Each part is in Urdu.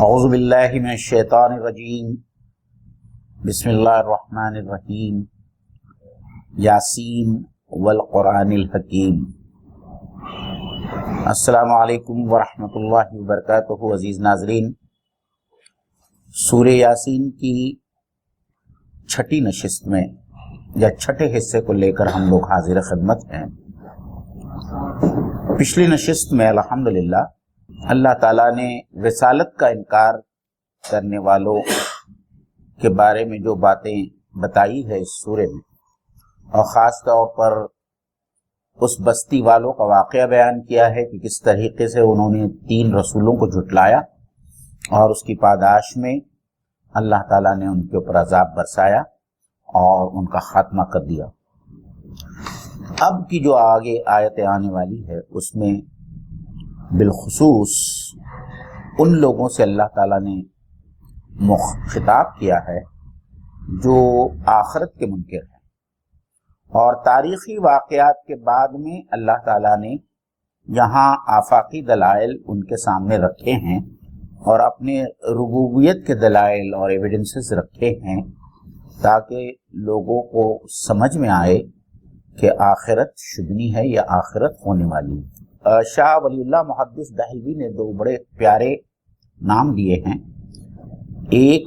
اعوذ باللہ من الشیطان الرجیم بسم اللہ الرحمن الرحیم یاسین والقرآن الحکیم۔ السلام علیکم ورحمۃ اللہ وبرکاتہ۔ عزیز ناظرین، سورہ یاسین کی چھٹی نشست میں یا چھٹے حصے کو لے کر ہم لوگ حاضر خدمت ہیں۔ پچھلی نشست میں الحمدللہ اللہ تعالیٰ نے رسالت کا انکار کرنے والوں کے بارے میں جو باتیں بتائی ہے اس سورے میں، اور خاص طور پر اس بستی والوں کا واقعہ بیان کیا ہے کہ کس طریقے سے انہوں نے 3 رسولوں کو جھٹلایا اور اس کی پاداش میں اللہ تعالیٰ نے ان کے اوپر عذاب برسایا اور ان کا خاتمہ کر دیا۔ اب کی جو آگے آیتیں آنے والی ہے اس میں بالخصوص ان لوگوں سے اللہ تعالیٰ نے خطاب کیا ہے جو آخرت کے منکر ہیں، اور تاریخی واقعات کے بعد میں اللہ تعالیٰ نے یہاں آفاقی دلائل ان کے سامنے رکھے ہیں اور اپنے ربوبیت کے دلائل اور ایویڈنسز رکھے ہیں تاکہ لوگوں کو سمجھ میں آئے کہ آخرت شدنی ہے یا آخرت ہونے والی ہے۔ شاہ ولی اللہ محدث دہلوی نے 2 بڑے پیارے نام دیے ہیں۔ ایک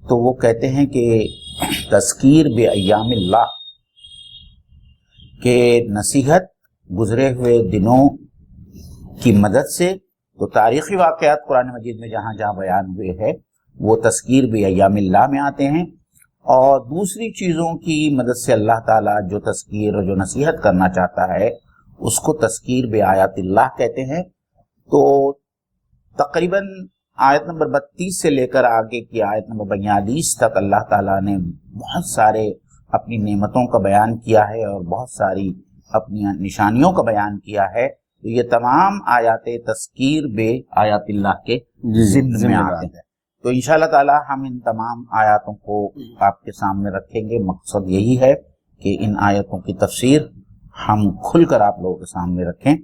تو وہ کہتے ہیں کہ تذکیر بے ایام اللہ، کہ نصیحت گزرے ہوئے دنوں کی مدد سے، تو تاریخی واقعات قرآن مجید میں جہاں جہاں بیان ہوئے ہیں وہ تذکیر بے ایام اللہ میں آتے ہیں، اور دوسری چیزوں کی مدد سے اللہ تعالیٰ جو تذکیر اور جو نصیحت کرنا چاہتا ہے اس کو تذکیر بے آیات اللہ کہتے ہیں۔ تو تقریباً آیت نمبر 32 سے لے کر آگے کی آیت نمبر 42 تک اللہ تعالیٰ نے بہت سارے اپنی نعمتوں کا بیان کیا ہے اور بہت ساری اپنی نشانیوں کا بیان کیا ہے۔ تو یہ تمام آیات تذکیر بے آیات اللہ کے ضمن میں آتے ہیں۔ تو انشاءاللہ تعالیٰ ہم ان تمام آیاتوں کو آپ کے سامنے رکھیں گے۔ مقصد یہی ہے کہ ان آیتوں کی تفسیر ہم کھل کر آپ لوگوں کے سامنے رکھیں۔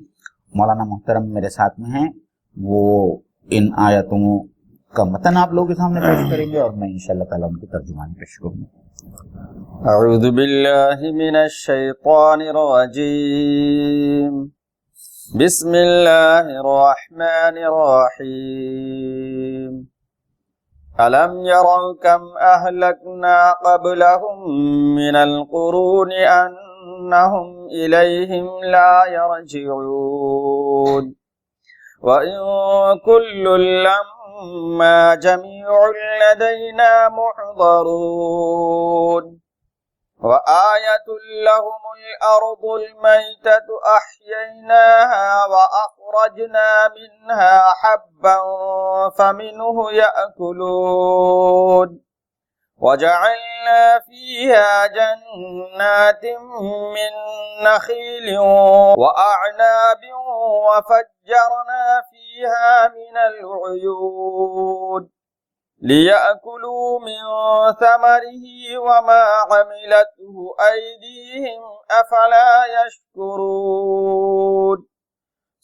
مولانا محترم میرے ساتھ میں ہیں، وہ ان آیتوں کا متن آپ لوگوں کے سامنے پیش کریں گے اور میں انشاءاللہ تعالیٰ ان کی ترجمانی پیش کروں گا۔ اعوذ باللہ من الشیطان الرجیم، بسم اللہ الرحمن الرحیم۔ أَلَمْ يَرَوْا كَمْ أَهْلَكْنَا قَبْلَهُمْ مِنَ الْقُرُونِ أَنَّهُمْ إِلَيْهِمْ لَا يَرْجِعُونَ وَإِن كُلٌّ لَّمَّا جَمِيعٌ لَّدَيْنَا مُحْضَرُونَ وَآيَةٌ لَّهُمُ الْأَرْضُ الْمَيْتَةُ أَحْيَيْنَاهَا وَأَخْرَجْنَا مِنْهَا حَبًّا فَمِنْهُ يَأْكُلُونَ وَجَعَلْنَا فِيهَا جَنَّاتٍ مِّن نَّخِيلٍ وَأَعْنَابٍ وَفَجَّرْنَا فِيهَا مِنَ الْعُيُونِ لِيَأْكُلُوا مِن ثَمَرِهِ وَمَا عَمِلَتْهُ أَيْدِيهِمْ أَفَلَا يَشْكُرُونَ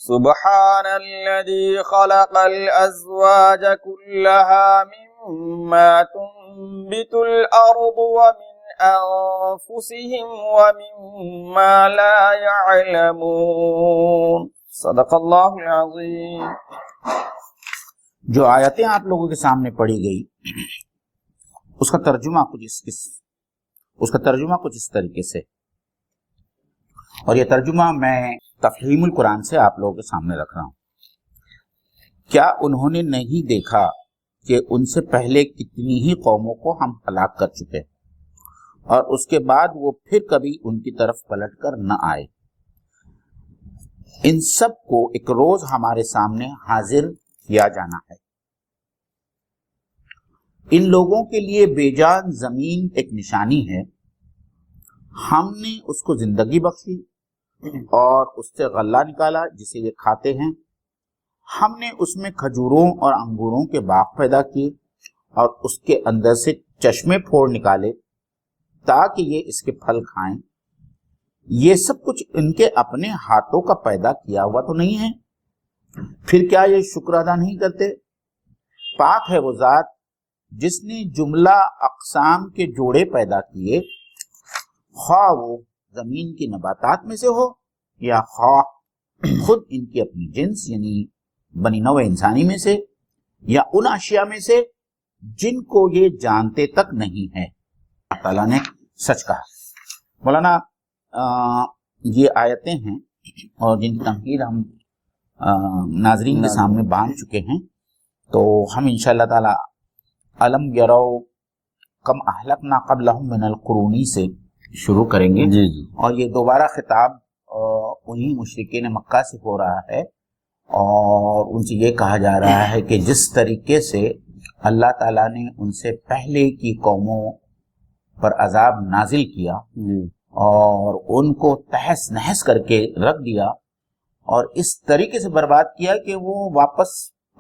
سُبْحَانَ الَّذِي خَلَقَ الْأَزْوَاجَ كُلَّهَا مِمَّا تُنبِتُ الْأَرْضُ وَمِنْ أَنفُسِهِمْ وَمِمَّا لَا يَعْلَمُونَ صدق اللہ العظیم۔ جو آیتیں آپ لوگوں کے سامنے پڑھی گئی اس کا ترجمہ کچھ اس طریقے سے، اور یہ ترجمہ میں تفہیم القرآن سے آپ لوگوں کے سامنے رکھ رہا ہوں۔ کیا انہوں نے نہیں دیکھا کہ ان سے پہلے کتنی ہی قوموں کو ہم ہلاک کر چکے اور اس کے بعد وہ پھر کبھی ان کی طرف پلٹ کر نہ آئے؟ ان سب کو ایک روز ہمارے سامنے حاضر کیا جانا ہے۔ ان لوگوں کے لیے بے جان زمین ایک نشانی ہے، ہم نے اس کو زندگی بخشی اور اس سے غلہ نکالا جسے یہ کھاتے ہیں، ہم نے اس میں کھجوروں اور انگوروں کے باغ پیدا کیے اور اس کے اندر سے چشمے پھوڑ نکالے تاکہ یہ اس کے پھل کھائیں۔ یہ سب کچھ ان کے اپنے ہاتھوں کا پیدا کیا ہوا تو نہیں ہے؟ پھر کیا یہ شکر ادا نہیں کرتے؟ پاک ہے وہ ذات جس نے جملہ اقسام کے جوڑے پیدا کیے، خواہ وہ زمین کی نباتات میں سے ہو یا خواہ خود ان کی اپنی جنس یعنی بنی نوع انسانی میں سے، یا ان اشیاء میں سے جن کو یہ جانتے تک نہیں ہے۔ اللہ تعالیٰ نے سچ کہا۔ مولانا یہ آیتیں ہیں اور جن کی تمہید ہم ناظرین کے سامنے باندھ چکے ہیں، تو ہم انشاءاللہ تعالی الم یرو کم اہلکنا قبلہم من القرون سے شروع کریں گے۔ جی اور یہ دوبارہ خطاب انہی مشرکین مکہ سے ہو رہا ہے، اور ان سے یہ کہا جا رہا ہے کہ جس طریقے سے اللہ تعالیٰ نے ان سے پہلے کی قوموں پر عذاب نازل کیا اور ان کو تہس نہس کر کے رکھ دیا اور اس طریقے سے برباد کیا کہ وہ واپس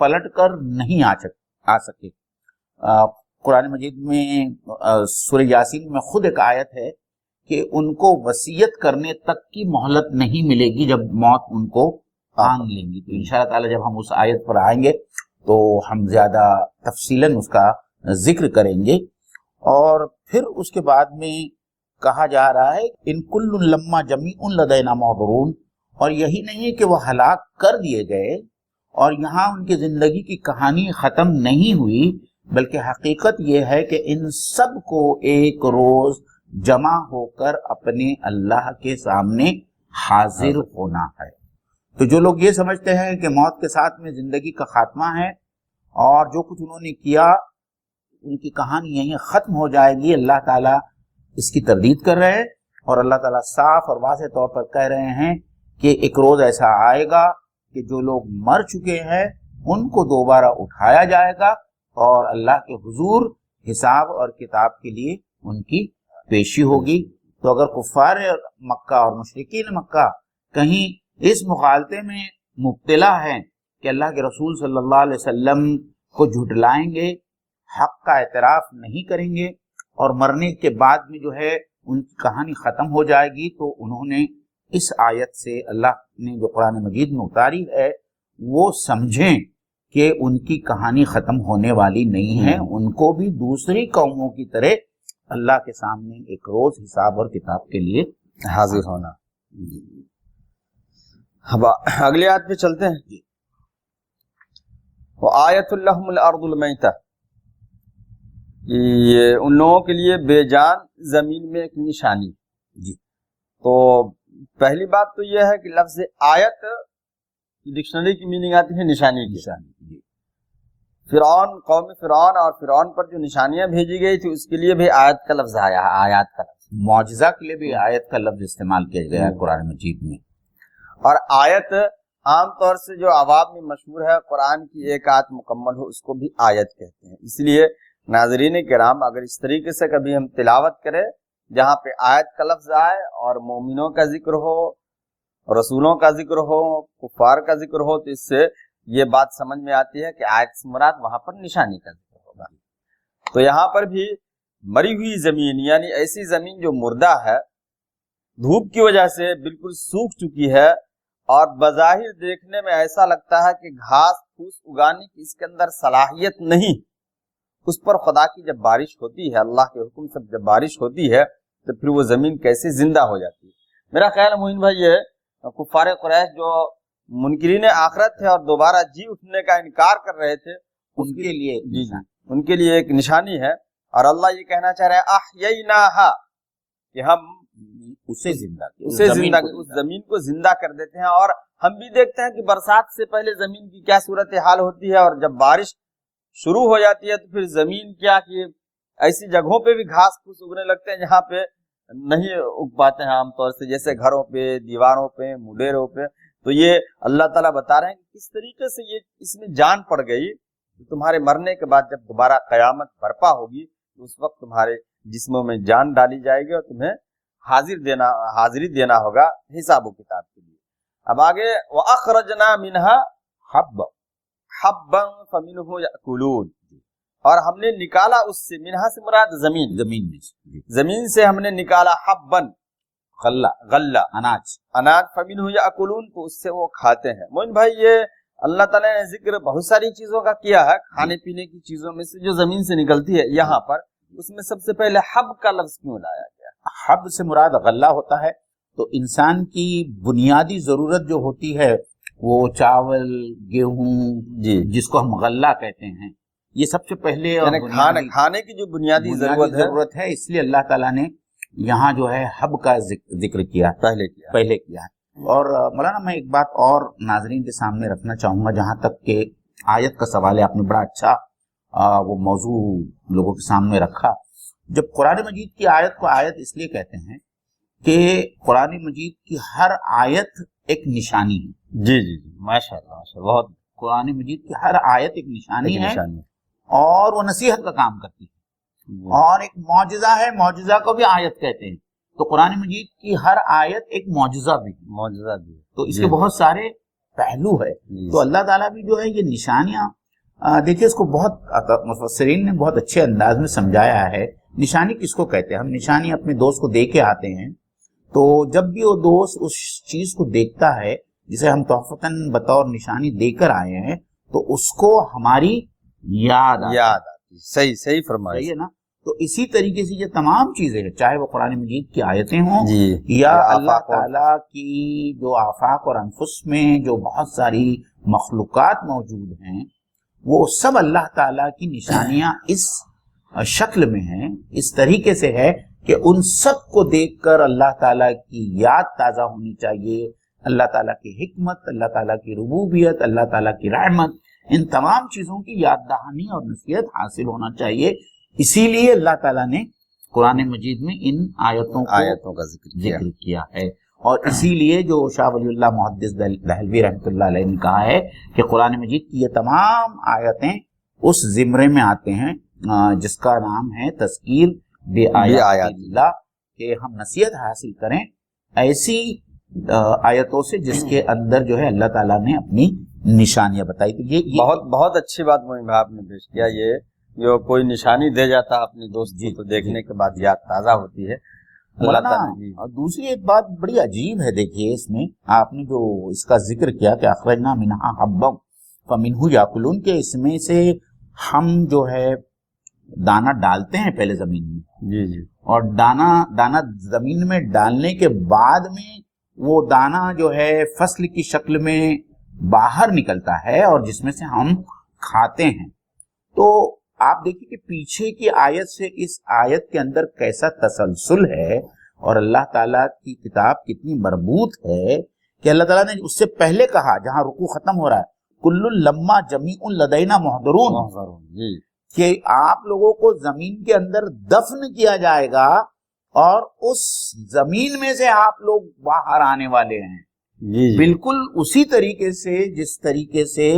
پلٹ کر نہیں آ سکے۔ قرآن مجید میں سورہ یاسین میں خود ایک آیت ہے کہ ان کو وصیت کرنے تک کی مہلت نہیں ملے گی جب موت ان کو آن لیں گی۔ تو انشاءاللہ تعالی جب ہم اس آیت پر آئیں گے تو ہم زیادہ تفصیلاً اس کا ذکر کریں گے۔ اور پھر اس کے بعد میں کہا جا رہا ہے ان کل لما جمیع لدینا محضرون، اور یہی نہیں ہے کہ وہ ہلاک کر دیے گئے اور یہاں ان کی زندگی کی کہانی ختم نہیں ہوئی، بلکہ حقیقت یہ ہے کہ ان سب کو ایک روز جمع ہو کر اپنے اللہ کے سامنے حاضر ہونا ہے۔ تو جو لوگ یہ سمجھتے ہیں کہ موت کے ساتھ میں زندگی کا خاتمہ ہے اور جو کچھ انہوں نے کیا ان کی کہانی یہیں ختم ہو جائے گی، اللہ تعالیٰ اس کی تردید کر رہے ہیں، اور اللہ تعالیٰ صاف اور واضح طور پر کہہ رہے ہیں کہ ایک روز ایسا آئے گا کہ جو لوگ مر چکے ہیں ان کو دوبارہ اٹھایا جائے گا اور اللہ کے حضور حساب اور کتاب کے لیے ان کی پیشی ہوگی۔ تو اگر کفار مکہ اور مشرکین مکہ کہیں اس مغالطے میں مبتلا ہیں کہ اللہ کے رسول صلی اللہ علیہ وسلم کو جھٹلائیں گے، حق کا اعتراف نہیں کریں گے اور مرنے کے بعد میں جو ہے ان کی کہانی ختم ہو جائے گی، تو انہوں نے اس آیت سے اللہ نے جو قرآن مجید میں اتاری ہے وہ سمجھیں کہ ان کی کہانی ختم ہونے والی نہیں ہے، ان کو بھی دوسری قوموں کی طرح اللہ کے سامنے ایک روز حساب اور کتاب کے لیے حاضر ہونا۔ اب اگلی آیت پہ چلتے ہیں۔ وَآیَةٌ لَهُمُ الْأَرْضُ الْمَيْتَةُ، یہ ان لوگوں کے لیے بے جان زمین میں ایک نشانی۔ جی، تو پہلی بات تو یہ ہے کہ لفظ آیت ڈکشنری کی میننگ آتی ہے نشانی کی۔ جی، فرعون، قوم فرعون اور فرعون پر جو نشانیاں بھیجی گئی تھی اس کے لیے بھی آیت کا لفظ آیا، آیات کا لفظ۔ معجزہ کے لیے بھی آیت کا لفظ استعمال کیا گیا ہے قرآن مجید میں۔ اور آیت عام طور سے جو عوام میں مشہور ہے، قرآن کی ایک آیت مکمل ہو اس کو بھی آیت کہتے ہیں۔ اس لیے ناظرین کرام اگر اس طریقے سے کبھی ہم تلاوت کریں جہاں پہ آیت کا لفظ آئے اور مومنوں کا ذکر ہو، رسولوں کا ذکر ہو، کفار کا ذکر ہو، تو اس سے یہ بات سمجھ میں آتی ہے کہ آیت سے مراد وہاں پر نشانی کا ذکر ہوگا۔ تو یہاں پر بھی مری ہوئی زمین یعنی ایسی زمین جو مردہ ہے، دھوپ کی وجہ سے بالکل سوکھ چکی ہے اور بظاہر دیکھنے میں ایسا لگتا ہے کہ گھاس پھوس اگانے کی اس کے اندر صلاحیت نہیں، اس پر خدا کی جب بارش ہوتی ہے، اللہ کے حکم سے جب بارش ہوتی ہے تو پھر وہ زمین کیسے زندہ ہو جاتی ہے۔ میرا خیال ہے معین بھائی یہ کفار قریش جو منکرین آخرت تھے اور دوبارہ جی اٹھنے کا انکار کر رہے تھے، ان کے لیے ان کے لیے ایک نشانی ہے، اور اللہ یہ کہنا چاہ رہے ہیں احییناہا، کہ ہم اسے زندہ اس زمین کو زندہ کر دیتے ہیں۔ اور ہم بھی دیکھتے ہیں کہ برسات سے پہلے زمین کی کیا صورتحال ہوتی ہے، اور جب بارش شروع ہو جاتی ہے تو پھر زمین کیا کہ ایسی جگہوں پہ بھی گھاس پھوس اگنے لگتے ہیں جہاں پہ نہیں اگ پاتے ہیں عام طور سے، جیسے گھروں پہ، دیواروں پہ، مڈیروں پہ۔ تو یہ اللہ تعالیٰ بتا رہے ہیں کہ کس طریقے سے یہ اس میں جان پڑ گئی، تمہارے مرنے کے بعد جب دوبارہ قیامت برپا ہوگی تو اس وقت تمہارے جسموں میں جان ڈالی جائے گی اور تمہیں حاضری دینا ہوگا حساب و کتاب کے لیے۔ اب آگے وَأَخْرَجْنَا مِنْهَا حَبًّا فَمِنْهُ يَأْكُلُونَ، اور ہم نے نکالا اس سے، منہا سے مراد زمین میں، زمین سے ہم نے نکالا حبًّا، غلہ، اناج، فَمِنْهُ يَأْكُلُونَ، تو اس سے وہ کھاتے ہیں۔ مومن بھائی یہ اللہ تعالیٰ نے ذکر بہت ساری چیزوں کا کیا ہے، کھانے پینے کی چیزوں میں سے جو زمین سے نکلتی ہے یہاں پر، اس میں سب سے پہلے حب کا لفظ کیوں لایا گیا؟ حب سے مراد غلہ ہوتا ہے، تو انسان کی بنیادی ضرورت جو ہوتی ہے وہ چاول، گیہوں، جی، جس کو ہم غلہ کہتے ہیں، یہ سب سے پہلے اور یعنی کھانے کی جو بنیادی ضرورت ہے، اس لیے اللہ تعالیٰ نے یہاں جو ہے حب کا ذکر کیا پہلے کیا ہے۔ اور مولانا میں ایک بات اور ناظرین کے سامنے رکھنا چاہوں گا، جہاں تک کہ آیت کا سوال ہے، آپ نے بڑا اچھا وہ موضوع لوگوں کے سامنے رکھا۔ جب قرآن مجید کی آیت کو آیت اس لیے کہتے ہیں کہ قرآن مجید کی ہر آیت ایک نشانی ہے۔ جی جی جی، ماشاء اللہ، بہت، قرآن مجید کی ہر آیت ایک نشانی ہے اور وہ نصیحت کا کام کرتی ہے، اور ایک معجزہ ہے، معجزہ کو بھی آیت کہتے ہیں، تو قرآن مجید کی ہر آیت ایک معجزہ بھی ہے، تو اس کے بہت سارے پہلو ہے۔ تو اللہ تعالیٰ بھی جو ہے یہ نشانیاں، دیکھیے اس کو بہت مفسرین نے بہت اچھے انداز میں سمجھایا ہے۔ نشانی کس کو کہتے ہیں؟ ہم نشانی اپنے دوست کو دے کے آتے ہیں، تو جب بھی وہ دوست اس چیز کو دیکھتا ہے جسے ہم تحفتاً بطور نشانی دے کر آئے ہیں، تو اس کو ہماری یاد آتی، صحیح فرمایا، صحیح ہے نا؟ تو اسی طریقے سے یہ تمام چیزیں ہیں، چاہے وہ قرآن مجید کی آیتیں ہوں یا اللہ تعالیٰ کی جو آفاق اور انفس میں جو بہت ساری مخلوقات موجود ہیں، وہ سب اللہ تعالیٰ کی نشانیاں اس شکل میں ہیں، اس طریقے سے ہے کہ ان سب کو دیکھ کر اللہ تعالیٰ کی یاد تازہ ہونی چاہیے، اللہ تعالیٰ کی حکمت، اللہ تعالیٰ کی ربوبیت، اللہ تعالیٰ کی رحمت، ان تمام چیزوں کی یاد دہانی اور نصیحت حاصل ہونا چاہیے۔ اسی لیے اللہ تعالیٰ نے قرآن مجید میں ان آیتوں کا ذکر کیا ہے، اور اسی لیے جو شاہ ولی اللہ محدث دہلوی رحمۃ اللہ علیہ نے کہا ہے کہ قرآن مجید کی یہ تمام آیتیں اس زمرے میں آتے ہیں جس کا نام ہے تذکیر بآیات اللہ، کہ ہم نصیحت حاصل کریں ایسی آیتوں سے جس کے اندر جو ہے اللہ تعالیٰ نے اپنی نشانیاں بتائی۔ تو یہ بہت اچھی بات مومن بھائی آپ نے پیش کیا، یہ جو کوئی نشانی دے جاتا ہے اپنے دوست کو، تو دیکھنے کے بعد یاد تازہ ہوتی ہے۔ اور دوسری ایک بات بڑی عجیب ہے، دیکھیے اس میں آپ نے جو اس کا ذکر کیا کہ اخرجنا منہا حبا فمنہ یاکلون، کہ اس میں سے ہم جو ہے دانا ڈالتے ہیں پہلے زمین میں، جی، اور دانا زمین میں ڈالنے کے بعد میں وہ دانا جو ہے فصل کی شکل میں باہر نکلتا ہے اور جس میں سے ہم کھاتے ہیں۔ تو آپ دیکھیں کہ پیچھے کی آیت سے اس آیت کے اندر کیسا تسلسل ہے، اور اللہ تعالیٰ کی کتاب کتنی مربوط ہے کہ اللہ تعالیٰ نے اس سے پہلے کہا، جہاں رکوع ختم ہو رہا ہے، کل لما جمیع لدینا محضرون، کہ آپ لوگوں کو زمین کے اندر دفن کیا جائے گا اور اس زمین میں سے آپ لوگ باہر آنے والے ہیں۔ بالکل اسی طریقے سے جس طریقے سے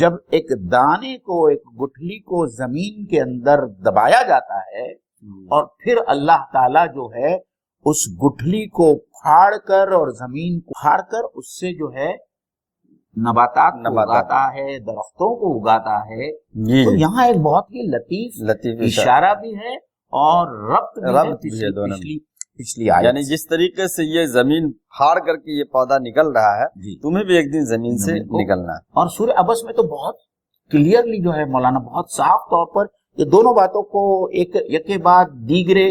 جب ایک دانے کو، ایک گٹھلی کو زمین کے اندر دبایا جاتا ہے اور پھر اللہ تعالیٰ جو ہے اس گٹھلی کو پھاڑ کر اور زمین کو پھاڑ کر اس سے جو ہے نباتات اگاتا ہے، درختوں کو اگاتا ہے، تو یہاں ایک بہت ہی لطیف اشارہ بھی ہے اور ربط بھی ہے پچھلی آیت، یعنی جس طریقے سے یہ زمین پھاڑ کر کے یہ پودا نکل رہا ہے، تمہیں بھی ایک دن زمین سے نکلنا ہے۔ اور سورہ عبس میں تو بہت کلیئرلی جو ہے مولانا بہت صاف طور پر یہ دونوں باتوں کو ایک کے بعد دیگرے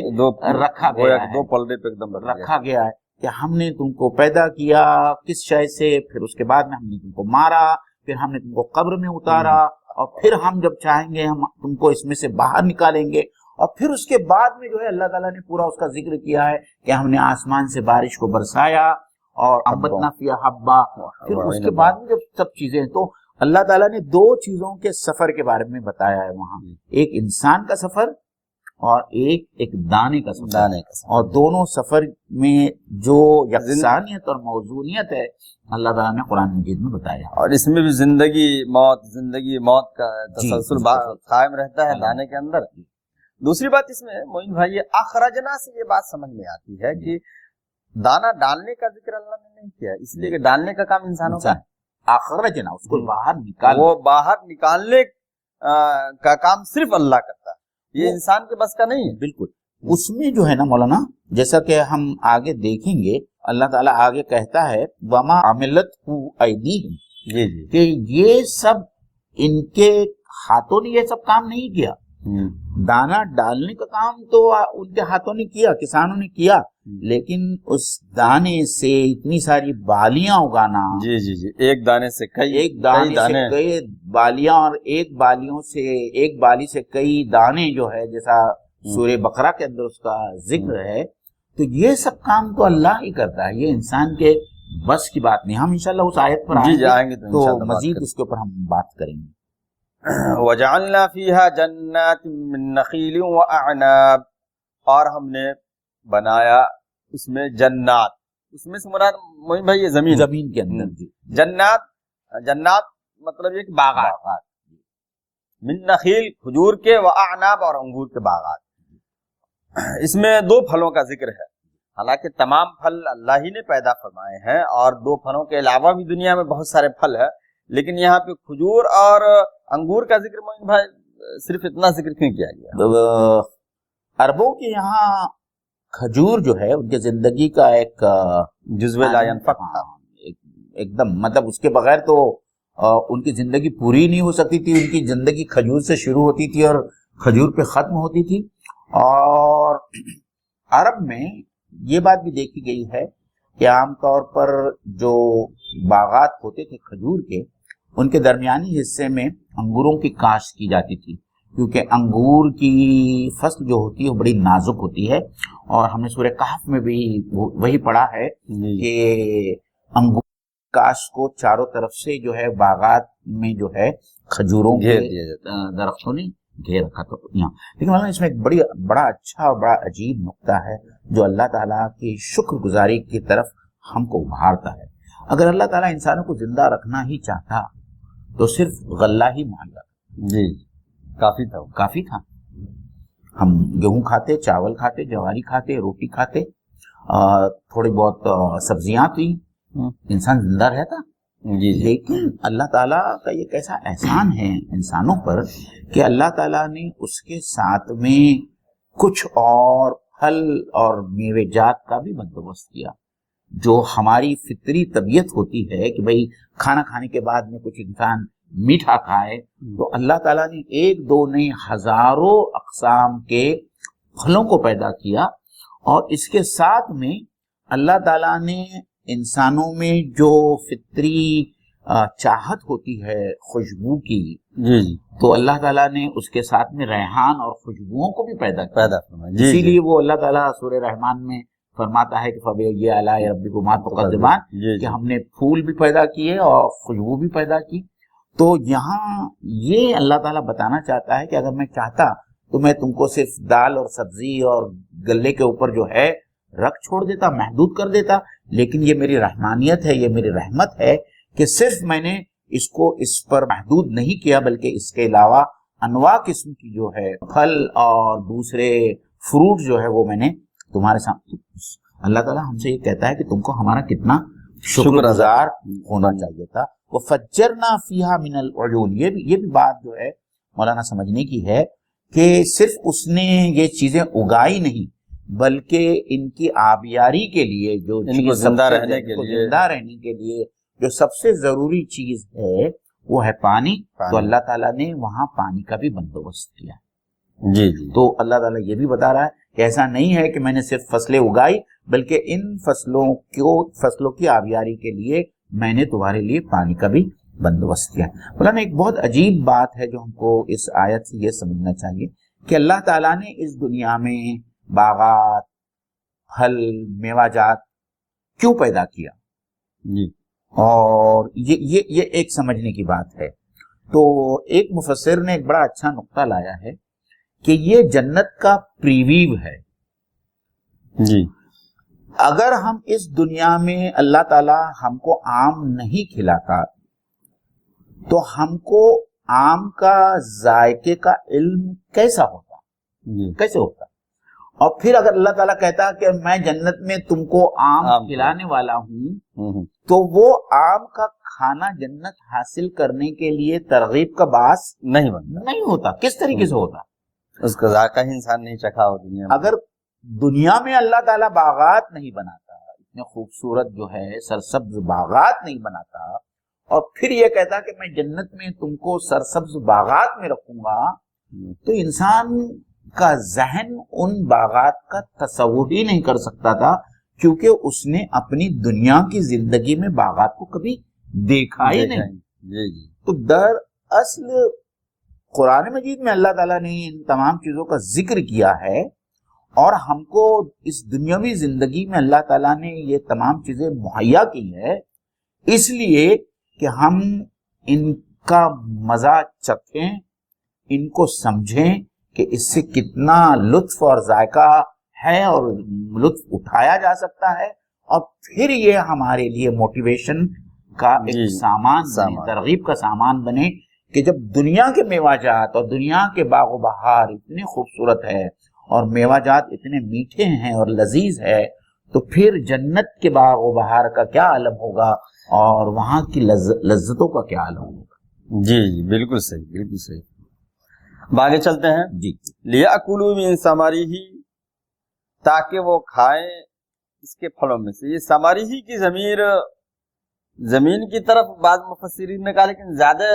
رکھا گیا ہے، دو پلڑے پہ ایک دم رکھا گیا ہے کہ ہم نے تم کو پیدا کیا کس شے سے، پھر اس کے بعد میں ہم نے تم کو مارا، پھر ہم نے تم کو قبر میں اتارا، اور پھر ہم جب چاہیں گے ہم تم کو اس میں سے باہر نکالیں گے، اور پھر اس کے بعد میں جو ہے اللہ تعالیٰ نے پورا اس کا ذکر کیا ہے کہ ہم نے آسمان سے بارش کو برسایا اور انبتنا فیہا حبا، پھر اس کے بعد میں جب سب چیزیں، تو اللہ تعالیٰ نے دو چیزوں کے سفر کے بارے میں بتایا ہے وہاں، ایک انسان کا سفر اور ایک دانے کا سفر، اور دونوں سفر میں جو یکسانیت اور موزونیت ہے اللہ تعالیٰ نے قرآن مجید میں بتایا، اور اس میں بھی زندگی موت کا تسلسل قائم رہتا ہے دانے کے اندر۔ دوسری بات اس میں موین بھائی، یہ اخرجنا سے یہ بات سمجھ میں آتی ہے کہ دانا ڈالنے کا ذکر اللہ نے نہیں کیا، اس لیے کہ ڈالنے کا کام انسانوں کا ہے، اخرجنا اس کو باہر نکالنا، وہ باہر نکالنے کا کام صرف اللہ کرتا ہے، یہ انسان کے بس کا نہیں ہے۔ بالکل اس میں جو ہے نا مولانا، جیسا کہ ہم آگے دیکھیں گے، اللہ تعالیٰ آگے کہتا ہے وما عملت ایدیہم، جی جی کہ یہ سب ان کے ہاتھوں نے یہ سب کام نہیں کیا. دانا ڈالنے کا کام تو ان کے ہاتھوں نے کیا, کسانوں نے کیا, لیکن اس دانے سے اتنی ساری بالیاں اگانا, جی جی جی, ایک دانے سے کئی, ایک دانے سے کئی بالیاں, اور ایک بالی سے کئی دانے جو ہے, جیسا سورہ بقرہ کے اندر اس کا ذکر ہے, تو یہ سب کام تو اللہ ہی کرتا ہے, یہ انسان کے بس کی بات نہیں. ہم انشاءاللہ اس آیت پر آئیں گے تو مزید اس کے اوپر ہم بات کریں گے. وَجَعَلْنَا فِيهَا جَنَّاتٍ مِّن نَخِيلٍ وَأَعْنَابٍ, اور ہم نے بنایا اس میں جنات. اس میں سے مراد موہن بھائی یہ زمین کے اندر جی. جنات مطلب یہ کہ باغات, من نخیل کھجور کے, وَأَعْنَابٍ اور انگور کے باغات. اس میں 2 پھلوں کا ذکر ہے. حالانکہ تمام پھل اللہ ہی نے پیدا فرمائے ہیں, اور 2 پھلوں کے علاوہ بھی دنیا میں بہت سارے پھل ہیں, لیکن یہاں پہ کھجور اور انگور کا ذکر موین بھائی صرف اتنا ذکر کیوں کیا گیا؟ عربوں کے یہاں کھجور جو ہے ان کے زندگی کا ایک جزو لا ينفک تھا, ایک دم, مطلب اس کے بغیر تو ان کی زندگی پوری نہیں ہو سکتی تھی. ان کی زندگی کھجور سے شروع ہوتی تھی اور کھجور پہ ختم ہوتی تھی. اور عرب میں یہ بات بھی دیکھی گئی ہے کہ عام طور پر جو باغات ہوتے تھے کھجور کے, ان کے درمیانی حصے میں انگوروں کی کاشت کی جاتی تھی, کیونکہ انگور کی فصل جو ہوتی ہے وہ بڑی نازک ہوتی ہے. اور ہم نے سورہ کہف میں بھی وہی پڑھا ہے کہ انگور کاشت کو چاروں طرف سے جو ہے باغات میں جو ہے کھجوروں کے درختوں نے گھیر رکھا تھا یہاں. لیکن مولانا اس میں ایک بڑا اچھا اور بڑا عجیب نقطہ ہے جو اللہ تعالیٰ کی شکر گزاری کی طرف ہم کو ابھارتا ہے. اگر اللہ تعالیٰ انسانوں کو زندہ رکھنا ہی چاہتا تو صرف غلہ ہی مہیا جی کافی تھا. ہم گیہوں کھاتے, چاول کھاتے, جواری کھاتے, روٹی کھاتے, تھوڑی بہت سبزیاں تھیں, انسان زندہ رہتا. لیکن اللہ تعالیٰ کا یہ کیسا احسان ہے انسانوں پر کہ اللہ تعالیٰ نے اس کے ساتھ میں کچھ اور پھل اور میوے جات کا بھی بندوبست کیا. جو ہماری فطری طبیعت ہوتی ہے کہ بھئی کھانا کھانے کے بعد میں کچھ انسان میٹھا کھائے, تو اللہ تعالیٰ نے 1-2 نہیں ہزاروں اقسام کے پھلوں کو پیدا کیا. اور اس کے ساتھ میں اللہ تعالیٰ نے انسانوں میں جو فطری چاہت ہوتی ہے خوشبو کی, تو اللہ تعالیٰ نے اس کے ساتھ میں ریحان اور خوشبوؤں کو بھی پیدا کیا. اسی لیے وہ اللہ تعالیٰ سورہ رحمان میں فرماتا ہے کہ فَبِأَيِّ آلَاءِ رَبِّكُمَا تُكَذِّبَانِ, کہ ہم نے پھول بھی پیدا کیے اور خوشبو بھی پیدا کی. تو یہاں یہ اللہ تعالیٰ بتانا چاہتا ہے کہ اگر میں چاہتا تو میں تم کو صرف دال اور سبزی اور گلے کے اوپر جو ہے رکھ چھوڑ دیتا, محدود کر دیتا. لیکن یہ میری رحمانیت ہے, یہ میری رحمت ہے کہ صرف میں نے اس کو اس پر محدود نہیں کیا, بلکہ اس کے علاوہ انواع قسم کی جو ہے پھل اور دوسرے فروٹ جو ہے وہ میں نے تمہارے سامنے. اللہ تعالیٰ ہم سے یہ کہتا ہے کہ تم کو ہمارا کتنا شکر گزار ہونا چاہیے تھا. وَفَجَّرْنَا فِيهَا مِنَ الْعُيُونِ, یہ بھی بات جو ہے مولانا سمجھنے کی ہے کہ صرف اس نے یہ چیزیں اگائی نہیں, بلکہ ان کی آبیاری کے لیے جو ان کو زندہ رہنے کے لیے جو سب سے ضروری چیز ہے وہ ہے پانی. تو اللہ تعالیٰ نے وہاں پانی کا بھی بندوبست کیا. تو اللہ تعالیٰ یہ بھی بتا رہا ہے کہ ایسا نہیں ہے کہ میں نے صرف فصلیں اگائی, بلکہ ان فصلوں کی آبیاری کے لیے میں نے تمہارے لیے پانی کا بھی بندوبست کیا. مولانا ایک بہت عجیب بات ہے جو ہم کو اس آیت سے یہ سمجھنا چاہیے کہ اللہ تعالیٰ نے اس دنیا میں باغات, پھل, میوہ جات کیوں پیدا کیا, اور یہ ایک سمجھنے کی بات ہے. تو ایک مفسر نے ایک بڑا اچھا نقطہ لایا ہے کہ یہ جنت کا پریویو ہے. اگر ہم اس دنیا میں اللہ تعالیٰ ہم کو آم نہیں کھلاتا تو ہم کو آم کا ذائقے کا علم کیسا ہوتا, کیسے ہوتا. اور پھر اگر اللہ تعالیٰ کہتا کہ میں جنت میں تم کو آم کھلانے والا ہوں, تو وہ آم کا کھانا جنت حاصل کرنے کے لیے ترغیب کا باعث نہیں ہوتا. کس طریقے سے ہوتا؟ اس کا ذائقہ ہی انسان نہیں چکھا ہو دنیا میں. اگر دنیا میں اللہ تعالیٰ باغات نہیں بناتا, اتنے خوبصورت جو ہے سرسبز باغات نہیں بناتا, اور پھر یہ کہتا کہ میں جنت میں تم کو سرسبز باغات میں رکھوں گا، تو انسان کا ذہن ان باغات کا تصور ہی نہیں کر سکتا تھا، کیونکہ اس نے اپنی دنیا کی زندگی میں باغات کو کبھی دیکھا ہی نہیں۔ تو دراصل قرآن مجید میں اللہ تعالیٰ نے ان تمام چیزوں کا ذکر کیا ہے، اور ہم کو اس دنیاوی زندگی میں اللہ تعالیٰ نے یہ تمام چیزیں مہیا کی ہے، اس لیے کہ ہم ان کا مزہ چکھیں، ان کو سمجھیں کہ اس سے کتنا لطف اور ذائقہ ہے اور لطف اٹھایا جا سکتا ہے، اور پھر یہ ہمارے لیے موٹیویشن کا ایک سامان بنے، ترغیب کا سامان بنے کہ جب دنیا کے میوہ جات اور دنیا کے باغ و بہار اتنے خوبصورت ہے اور میوہ جات اتنے میٹھے ہیں اور لذیذ ہے، تو پھر جنت کے باغ و بہار کا کیا عالم ہوگا اور وہاں کی لذتوں کا کیا عالم ہوگا۔ جی بالکل صحیح، بالکل صحیح۔ آگے چلتے ہیں۔ جی، لِيَأْكُلُوا مِن ثَمَرِهِ، تاکہ وہ کھائیں اس کے پھلوں میں سے۔ یہ ثمرہ کی ضمیر زمین کی طرف بعض مفسرین نے کہا، لیکن زیادہ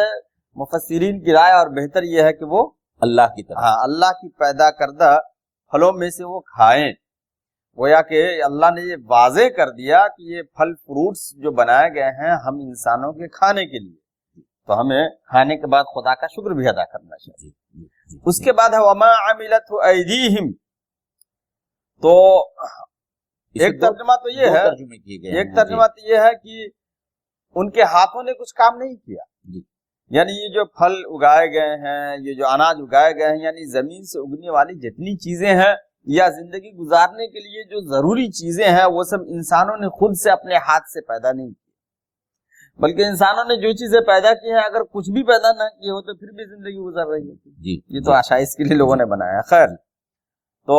مفسرین کی رائے اور بہتر یہ ہے کہ وہ اللہ کی طرف، اللہ کی پیدا کردہ پھلوں میں سے وہ کھائیں۔ گویا کہ اللہ نے یہ واضح کر دیا کہ یہ پھل فروٹس جو بنائے گئے ہیں ہم انسانوں کے کھانے کے لیے، تو ہمیں کھانے کے بعد خدا کا شکر بھی ادا کرنا چاہیے۔ اس کے بعد ہے وما عملت ایدیہم، تو ایک ترجمہ تو یہ ہے، ایک ترجمہ تو یہ ہے کہ ان کے ہاتھوں نے کچھ کام نہیں کیا، یعنی یہ جو پھل اگائے گئے ہیں، یہ جو اناج اگائے گئے ہیں، یعنی زمین سے اگنے والی جتنی چیزیں ہیں یا زندگی گزارنے کے لیے جو ضروری چیزیں ہیں، وہ سب انسانوں نے خود سے اپنے ہاتھ سے پیدا نہیں کی، بلکہ انسانوں نے جو چیزیں پیدا کی ہیں اگر کچھ بھی پیدا نہ کیے ہو تو پھر بھی زندگی گزر رہی ہوتی۔ یہ تو آشائش کے لیے لوگوں نے بنایا۔ خیر، تو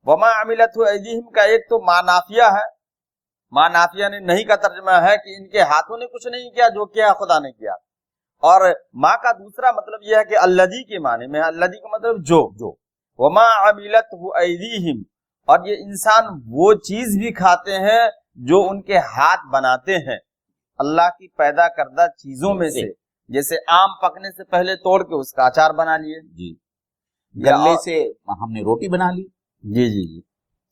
وما عملت ایدیہم کا ایک تو ما نافیہ ہے، ما نافیہ نے نہیں کا ترجمہ ہے کہ ان کے ہاتھوں نے کچھ نہیں کیا، جو کیا خدا نے کیا، اور ماں کا دوسرا مطلب یہ ہے کہ الذی کے معنی میں ہے، الذی کا مطلب جو وما عملت ایدیہم، اور یہ انسان وہ چیز بھی کھاتے ہیں جو ان کے ہاتھ بناتے ہیں اللہ کی پیدا کردہ چیزوں میں سے، جیسے آم پکنے سے پہلے توڑ کے اس کا اچار بنا لیے، جی، گلے سے ہم نے روٹی بنا لی، جی جی جی،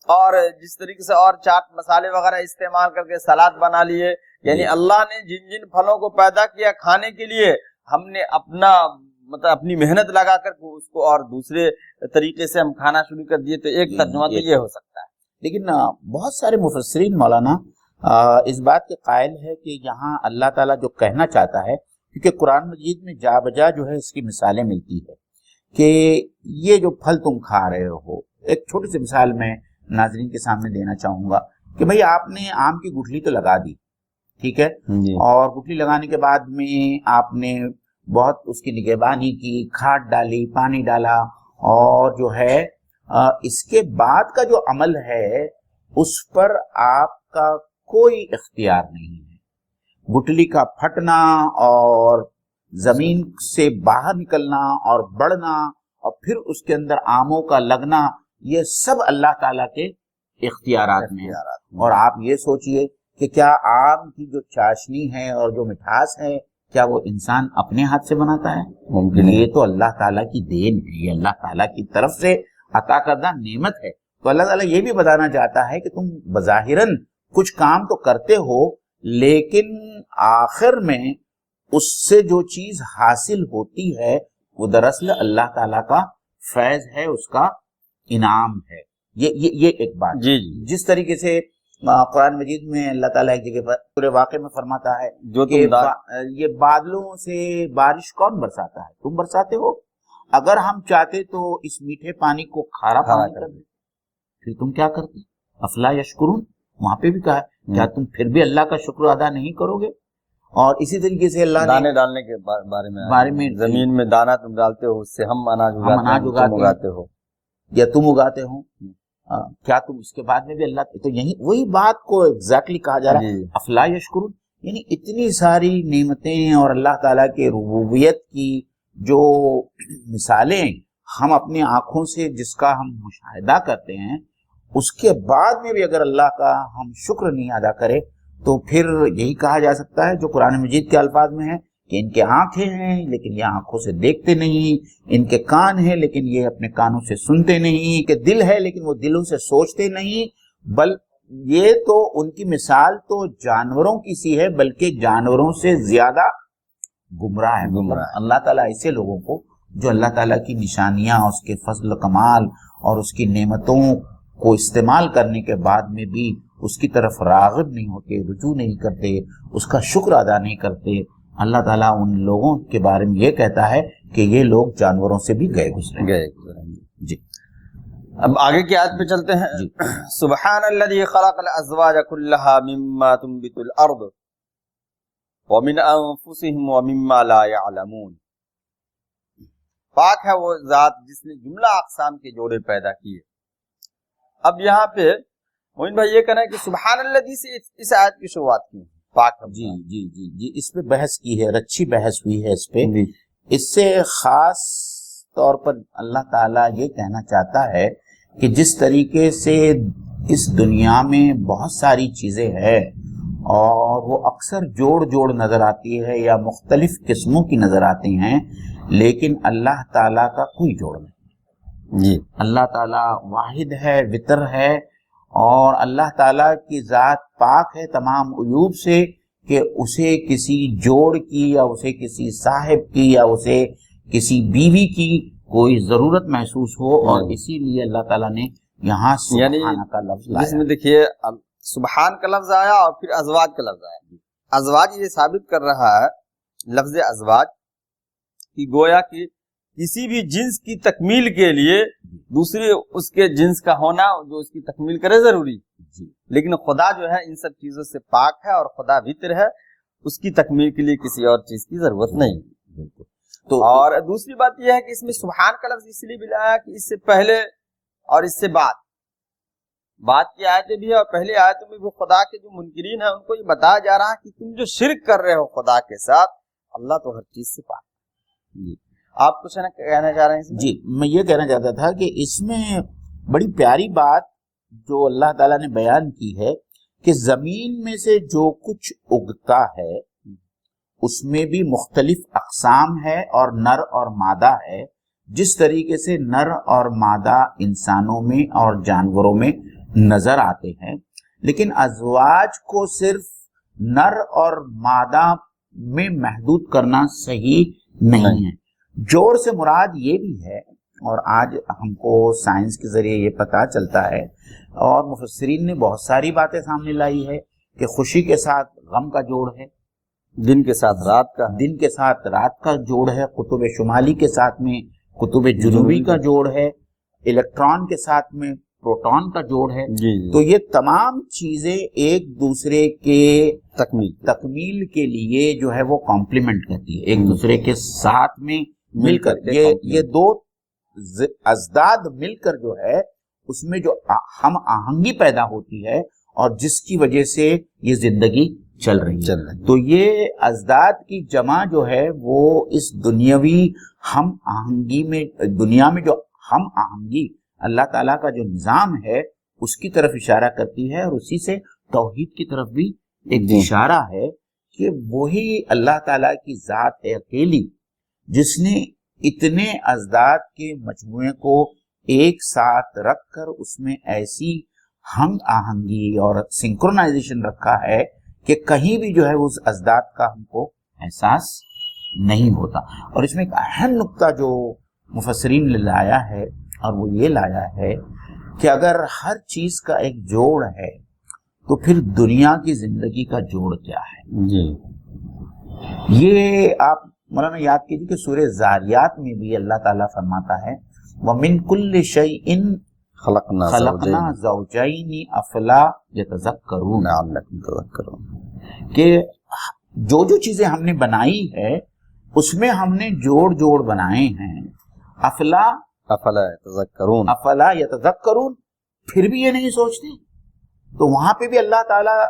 اور جس طریقے سے اور چاٹ مسالے وغیرہ استعمال کر کے سلاد بنا لیے، یعنی اللہ نے جن جن پھلوں کو پیدا کیا کھانے کے لیے، ہم نے اپنی محنت لگا کر اس کو اور دوسرے طریقے سے ہم کھانا شروع کر دیے، تو ایک ترجمہ تو یہ ہو سکتا ہے۔ لیکن بہت سارے مفسرین مولانا اس بات کے قائل ہے کہ یہاں اللہ تعالیٰ جو کہنا چاہتا ہے، کیونکہ قرآن مجید میں جا بجا جو ہے اس کی مثالیں ملتی ہے کہ یہ جو پھل تم کھا رہے ہو، ایک چھوٹی سی مثال میں ناظرین کے سامنے دینا چاہوں گا کہ بھئی آپ نے آم کی گٹھلی تو لگا دی، ٹھیک ہے، اور گٹھلی لگانے کے بعد میں آپ نے بہت اس کی نگہبانی کی، کھاد ڈالی، پانی ڈالا، اور جو ہے اس کے بعد کا جو عمل ہے اس پر آپ کا کوئی اختیار نہیں ہے۔ گٹھلی کا پھٹنا اور زمین سے باہر نکلنا اور بڑھنا اور پھر اس کے اندر آموں کا لگنا، یہ سب اللہ تعالیٰ کے اختیارات میں ہے۔ اور آپ یہ سوچئے کہ کیا آم کی جو چاشنی ہے اور جو مٹھاس ہے، کیا وہ انسان اپنے ہاتھ سے بناتا ہے؟ ممکن ہے، یہ تو اللہ تعالیٰ کی دین ہے، یہ اللہ تعالیٰ کی طرف سے عطا کردہ نعمت ہے۔ تو اللہ تعالیٰ یہ بھی بتانا چاہتا ہے کہ تم بظاہراً کچھ کام تو کرتے ہو، لیکن آخر میں اس سے جو چیز حاصل ہوتی ہے وہ دراصل اللہ تعالیٰ کا فیض ہے، اس کا انعام ہے۔ یہ ایک بات جی جس طریقے سے قرآن مجید میں اللہ تعالیٰ ایک جگہ پر سورہ واقع میں فرماتا ہے کہ یہ بادلوں سے بارش کون برساتا ہے؟ تم برساتے ہو، اگر ہم چاہتے تو اس میٹھے پانی کو کھارا پانی کر دیں، پھر تم کیا کرتے؟ افلا یشکرون، وہاں پہ بھی کہا ہے کیا تم پھر بھی اللہ کا شکر ادا نہیں کرو گے؟ اور اسی طریقے سے اللہ دانے ڈالنے کے بارے میں زمین میں دانا تم ڈالتے ہو، اس سے ہم اناج اگاتے ہو یا تم اگاتے ہو، کیا تم اس کے بعد میں بھی اللہ، تو یہی وہی بات کو ایگزیکٹلی کہا جا رہا ہے افلا یشکرون، یعنی اتنی ساری نعمتیں اور اللہ تعالیٰ کے ربوبیت کی جو مثالیں ہم اپنی آنکھوں سے جس کا ہم مشاہدہ کرتے ہیں، اس کے بعد میں بھی اگر اللہ کا ہم شکر نہیں ادا کرے تو پھر یہی کہا جا سکتا ہے جو قرآن مجید کے الفاظ میں ہے کہ ان کے آنکھیں ہیں لیکن یہ آنکھوں سے دیکھتے نہیں، ان کے کان ہیں لیکن یہ اپنے کانوں سے سنتے نہیں، کہ دل ہے لیکن وہ دلوں سے سوچتے نہیں، بل یہ تو ان کی مثال تو جانوروں کی سی ہے، بلکہ جانوروں سے زیادہ گمراہ ہے۔ اللہ تعالیٰ ایسے لوگوں کو جو اللہ تعالیٰ کی نشانیاں، اس کے فضل و کمال اور اس کی نعمتوں کو استعمال کرنے کے بعد میں بھی اس کی طرف راغب نہیں ہوتے، رجوع نہیں کرتے، اس کا شکر ادا نہیں کرتے، اللہ تعالیٰ ان لوگوں کے بارے میں یہ کہتا ہے کہ یہ لوگ جانوروں سے بھی گئے گزرے۔ جی اب آگے کی آیت پہ چلتے ہیں۔ جی سبحان الذی خلق الازواج کلها مما تنبت الارض ومن انفسهم ومما لا يعلمون۔ پاک ہے وہ ذات جس نے جملہ اقسام کے جوڑے پیدا کیے۔ اب یہاں پہ مومن بھائی یہ کہنا ہے کہ سبحان الذی سے اس آیت کی شروعات کی پاک ہے۔ جی جی جی جی اس پہ بحث کی ہے، اچھی بحث ہوئی ہے اس پہ۔ اس سے خاص طور پر اللہ تعالیٰ یہ کہنا چاہتا ہے کہ جس طریقے سے اس دنیا میں بہت ساری چیزیں ہیں اور وہ اکثر جوڑ نظر آتی ہے یا مختلف قسموں کی نظر آتی ہیں، لیکن اللہ تعالیٰ کا کوئی جوڑ نہیں۔ جی اللہ تعالیٰ واحد ہے، وطر ہے، اور اللہ تعالیٰ کی ذات پاک ہے تمام عیوب سے کہ اسے کسی جوڑ کی یا اسے کسی صاحب کی یا اسے کسی بیوی کی کوئی ضرورت محسوس ہو، اور اسی لیے اللہ تعالیٰ نے یہاں سبحان کا لفظ لایا۔ جس میں دیکھیے سبحان کا لفظ آیا اور پھر ازواج کا لفظ آیا۔ ازواج یہ ثابت کر رہا ہے لفظ ازواج کہ گویا کہ کسی بھی جنس کی تکمیل کے لیے دوسرے اس کے جنس کا ہونا جو اس کی تکمیل کرے ضروری، لیکن خدا جو ہے ان سب چیزوں سے پاک ہے اور خدا وطر ہے، اس کی تکمیل کے لیے کسی اور چیز کی ضرورت نہیں۔ تو اور دوسری بات یہ ہے کہ اس میں سبحان کا لفظ اس لیے بھی لایا کہ اس سے پہلے اور اس سے بعد کی آیتیں بھی ہے، اور پہلی آیتوں میں بھی خدا کے جو منکرین ہیں ان کو یہ بتایا جا رہا ہے کہ تم جو شرک کر رہے ہو خدا کے ساتھ، اللہ تو ہر چیز سے پاک ہے۔ آپ کچھ کہنا چاہ رہے ہیں؟ جی میں یہ کہنا چاہتا تھا کہ اس میں بڑی پیاری بات جو اللہ تعالیٰ نے بیان کی ہے کہ زمین میں سے جو کچھ اگتا ہے اس میں بھی مختلف اقسام ہے، اور نر اور مادہ ہے، جس طریقے سے نر اور مادہ انسانوں میں اور جانوروں میں نظر آتے ہیں، لیکن ازواج کو صرف نر اور مادہ میں محدود کرنا صحیح نہیں ہے۔ جوڑ سے مراد یہ بھی ہے، اور آج ہم کو سائنس کے ذریعے یہ پتہ چلتا ہے اور مفسرین نے بہت ساری باتیں سامنے لائی ہے کہ خوشی کے ساتھ غم کا جوڑ ہے، دن کے ساتھ رات کا، دن کے ساتھ رات کا جوڑ ہے، قطب شمالی کے ساتھ میں قطب جنوبی کا جوڑ ہے، الیکٹران کے ساتھ میں پروٹون کا جوڑ ہے۔ تو یہ تمام چیزیں ایک دوسرے کے تکمیل کے لیے جو ہے وہ کمپلیمنٹ کرتی ہے، ایک دوسرے کے ساتھ میں مل کر یہ دو ازداد مل کر جو ہے اس میں جو ہم آہنگی پیدا ہوتی ہے اور جس کی وجہ سے یہ زندگی چل رہی ہے۔ تو یہ ازداد کی جمع جو ہے وہ اس دنیاوی ہم آہنگی میں، دنیا میں جو ہم آہنگی اللہ تعالیٰ کا جو نظام ہے اس کی طرف اشارہ کرتی ہے، اور اسی سے توحید کی طرف بھی ایک اشارہ ہے کہ وہی اللہ تعالیٰ کی ذات ہے اکیلی جس نے اتنے ازداد کے مجموعے کو ایک ساتھ رکھ کر اس میں ایسی ہم آہنگی اور سنکرونائزیشن رکھا ہے کہ کہیں بھی جو ہے اس ازداد کا ہم کو احساس نہیں ہوتا۔ اور اس میں ایک اہم نقطہ جو مفسرین نے لایا ہے اور وہ یہ لایا ہے کہ اگر ہر چیز کا ایک جوڑ ہے تو پھر دنیا کی زندگی کا جوڑ کیا ہے؟ یہ آپ مولانا یاد کیجیے کہ سورہ زاریات میں بھی اللہ تعالیٰ فرماتا ہے وَمِن كُلِّ شَيْءٍ خَلَقْنَا زَوْجَيْنِ أَفَلَا يَتَذَكَّرُونَ، کہ جو چیزیں ہم نے بنائی ہے اس میں ہم نے جوڑ بنائے ہیں، افلا یتذکرون، پھر بھی یہ نہیں سوچتے۔ تو وہاں پہ بھی اللہ تعالیٰ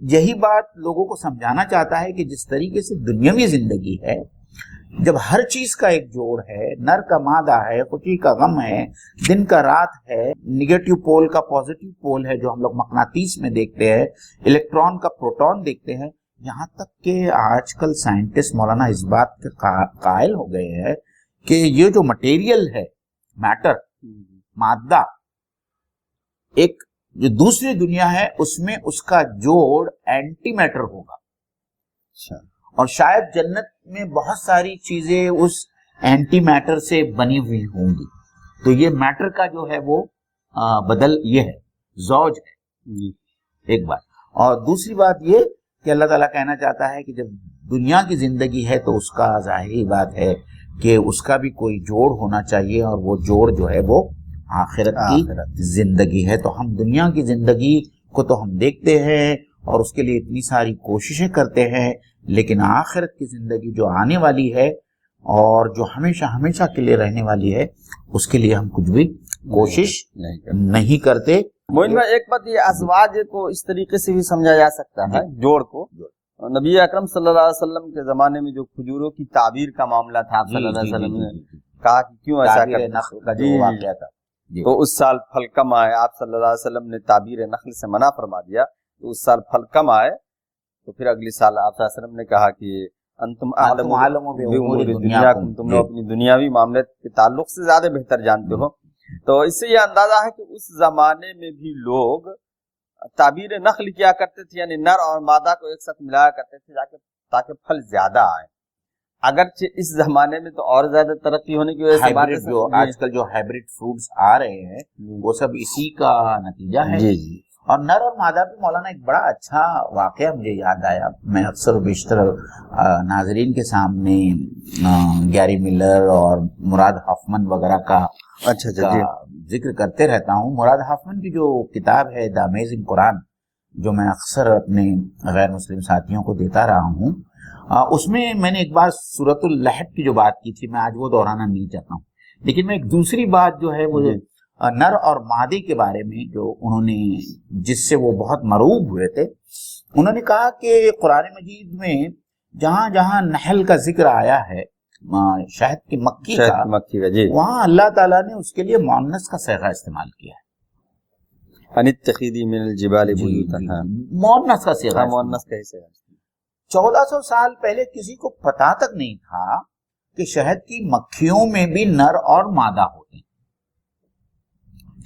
یہی بات لوگوں کو سمجھانا چاہتا ہے کہ جس طریقے سے دنیاوی زندگی ہے جب ہر چیز کا ایک جوڑ ہے، نر کا مادہ ہے، خوشی کا غم ہے، دن کا رات ہے، نیگیٹو پول کا پازیٹو پول ہے جو ہم لوگ مقناطیس میں دیکھتے ہیں، الیکٹران کا پروٹون دیکھتے ہیں، یہاں تک کہ آج کل سائنٹسٹ مولانا اس بات کے قائل ہو گئے ہیں کہ یہ جو مٹیریل ہے، میٹر، مادہ، ایک جو دوسری دنیا ہے اس میں اس کا جوڑ اینٹی میٹر ہوگا، اور شاید جنت میں بہت ساری چیزیں اس اینٹی میٹر سے بنی ہوئی ہوں گی. تو یہ میٹر کا جو ہے وہ بدل یہ ہے، زوج ہے، ایک بات. اور دوسری بات یہ کہ اللہ تعالیٰ کہنا چاہتا ہے کہ جب دنیا کی زندگی ہے تو اس کا ظاہری بات ہے کہ اس کا بھی کوئی جوڑ ہونا چاہیے، اور وہ جوڑ جو ہے وہ آخرت کی زندگی ہے. تو ہم دنیا کی زندگی کو تو ہم دیکھتے ہیں اور اس کے لیے اتنی ساری کوششیں کرتے ہیں، لیکن آخرت کی زندگی جو آنے والی ہے اور جو ہمیشہ ہمیشہ کے لیے رہنے والی ہے، اس کے لیے ہم کچھ بھی کوشش نہیں کرتے. موین بھائی، ایک بات، یہ ازواج کو اس طریقے سے بھی سمجھا جا سکتا ہے، جوڑ کو. نبی اکرم صلی اللہ علیہ وسلم کے زمانے میں جو کھجوروں کی تعبیر کا معاملہ تھا، آپ صلی اللہ علیہ وسلم نے کہا کہ کیوں ایسا کرتے، نخل کا جو واقعہ تھا، تو اس سال پھل کم آئے، آپ صلی اللہ علیہ وسلم نے تعبیر نخل سے منع فرما دیا، تو اس سال پھل کم آئے، تو پھر اگلی سال آپ صلی اللہ علیہ وسلم نے کہا کہ انتم اعلم بامور دنیاکم، تم لوگ اپنی دنیاوی معاملے کے تعلق سے زیادہ بہتر جانتے ہو. تو اس سے یہ اندازہ ہے کہ اس زمانے میں بھی لوگ تعبیر نخل کیا کرتے تھے، یعنی نر اور مادہ کو ایک ساتھ ملایا کرتے تھے تاکہ پھل زیادہ آئے. اگرچہ اس زمانے میں تو اور زیادہ ترقی ہونے کی وجہ سے جو آج کل جو ہائبرڈ فروٹس آ رہے ہیں وہ سب اسی کا نتیجہ ہے. جی. اور نر اور مادہ پہ مولانا ایک بڑا اچھا واقعہ مجھے یاد آیا. میں اکثر و بیشتر ناظرین کے سامنے گیری ملر اور مراد ہافمن وغیرہ کا ذکر کرتے رہتا ہوں. مراد ہافمن کی جو کتاب ہے دا امیزنگ قرآن، جو میں اکثر اپنے غیر مسلم ساتھیوں کو دیتا رہا ہوں، اس میں نے ایک بار سورۃ اللحد کی جو بات کی تھی، میں آج وہ دہرانا نہیں چاہتا ہوں، لیکن میں ایک دوسری بات جو ہے وہ نر اور مادے کے بارے میں جو انہوں نے، جس سے وہ بہت مرعوب ہوئے تھے، انہوں نے کہا کہ قرآن مجید میں جہاں جہاں نحل کا ذکر آیا ہے، شہد کی مکھی کا، وہاں اللہ تعالیٰ نے اس کے لیے مؤنث کا صیغہ استعمال کیا ہے، انتخذی من الجبال بیوتا، مؤنث کا صیغہ. مؤنث کا صیغہ 1400 سال پہلے کسی کو پتا تک نہیں تھا کہ شہد کی مکھیوں میں بھی نر اور مادہ ہوتے ہیں.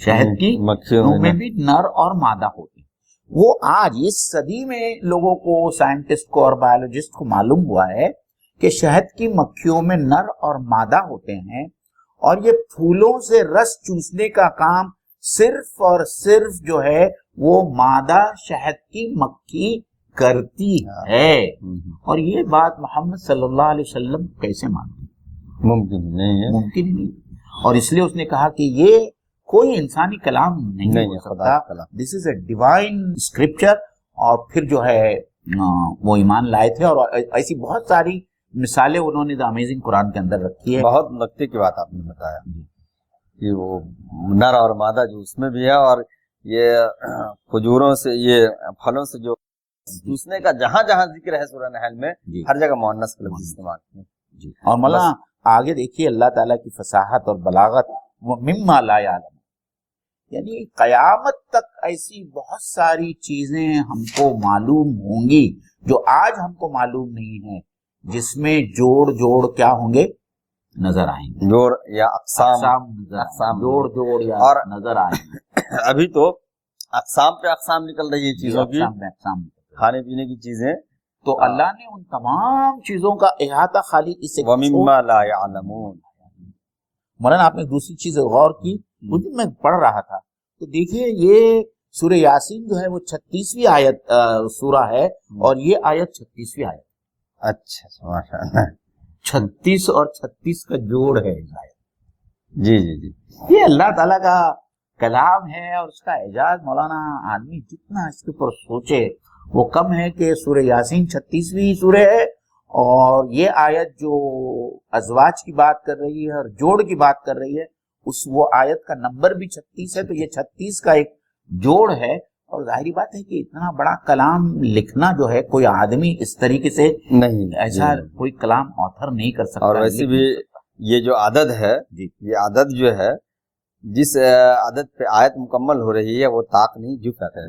شہد کی مکھیوں میں بھی نر اور مادہ ہوتے ہیں. وہ آج اس صدی میں لوگوں کو، سائنٹسٹ کو اور بایولوجسٹ کو معلوم ہوا ہے کہ شہد کی مکھیوں میں نر اور مادہ ہوتے ہیں، اور یہ پھولوں سے رس چوسنے کا کام صرف اور صرف جو ہے وہ مادہ شہد کی مکھی کرتی ہے. اور یہ بات محمد صلی اللہ علیہ وسلم کیسے مانتے؟ ممکن نہیں ہے، ممکن ہی نہیں. اور اس لیے اس نے کہا کہ یہ کوئی انسانی کلام نہیں ہو سکتا، دس از اے ڈیوائن اسکرپچر. اور پھر جو ہے وہ ایمان لائے تھے، اور ایسی بہت ساری مثالیں انہوں نے دا امیزنگ قرآن کے اندر رکھی ہے. بہت نقطے کی بات آپ نے بتایا کہ وہ نر اور مادہ جو اس میں بھی ہے، اور یہ کھجوروں سے، یہ پھلوں سے جو چوسنے کا جہاں جہاں ذکر ہے سورہ نحل میں، ہر جگہ مؤنث کا لفظ استعمال ہے. اور مولانا آگے دیکھیے اللہ تعالیٰ کی فصاحت اور بلاغت، وہ مما لا یعلم، یعنی قیامت تک ایسی بہت ساری چیزیں ہم کو معلوم ہوں گی جو آج ہم کو معلوم نہیں ہے، جس میں جوڑ کیا ہوں گے، نظر آئیں گے. جوڑ یا اقسام، جوڑ یا اور نظر آئیں گے. ابھی تو اقسام پہ اقسام نکل رہی ہے چیزوں کی، اقسام کھانے پینے کی چیزیں. تو اللہ نے ان تمام چیزوں کا احاطہ خالی اس سے وَمِمَّا لَا يَعْلَمُونَ. مولانا آپ نے دوسری چیز غور کی، اس دن میں پڑھ رہا تھا تو دیکھیے یہ سورہ یاسین جو ہے وہ 36ویں آیت سورہ ہے، اور یہ آیت 36ویں آیت. اچھا، ماشاءاللہ، 36 اور 36 کا جوڑ ہے آیت. جی. یہ اللہ تعالیٰ کا کلام ہے اور اس کا اعجاز. مولانا آدمی جتنا اس کے اوپر سوچے وہ کم ہے کہ سورہ یاسین 36ویں سورہ ہے، اور یہ آیت جو ازواج کی بات کر رہی ہے اور جوڑ کی بات کر رہی ہے، وہ آیت کا نمبر بھی 36 ہے. تو یہ 36 کا ایک جوڑ ہے، اور ظاہری بات ہے کہ اتنا بڑا کلام لکھنا جو ہے کوئی آدمی اس طریقے سے نہیں ایسا کوئی کلام آتھر نہیں کر سکتا. اور ویسے بھی یہ جو عدد ہے یہ عدد جو ہے جس عدد پہ آیت مکمل ہو رہی ہے وہ طاق نہیں جفت ہے.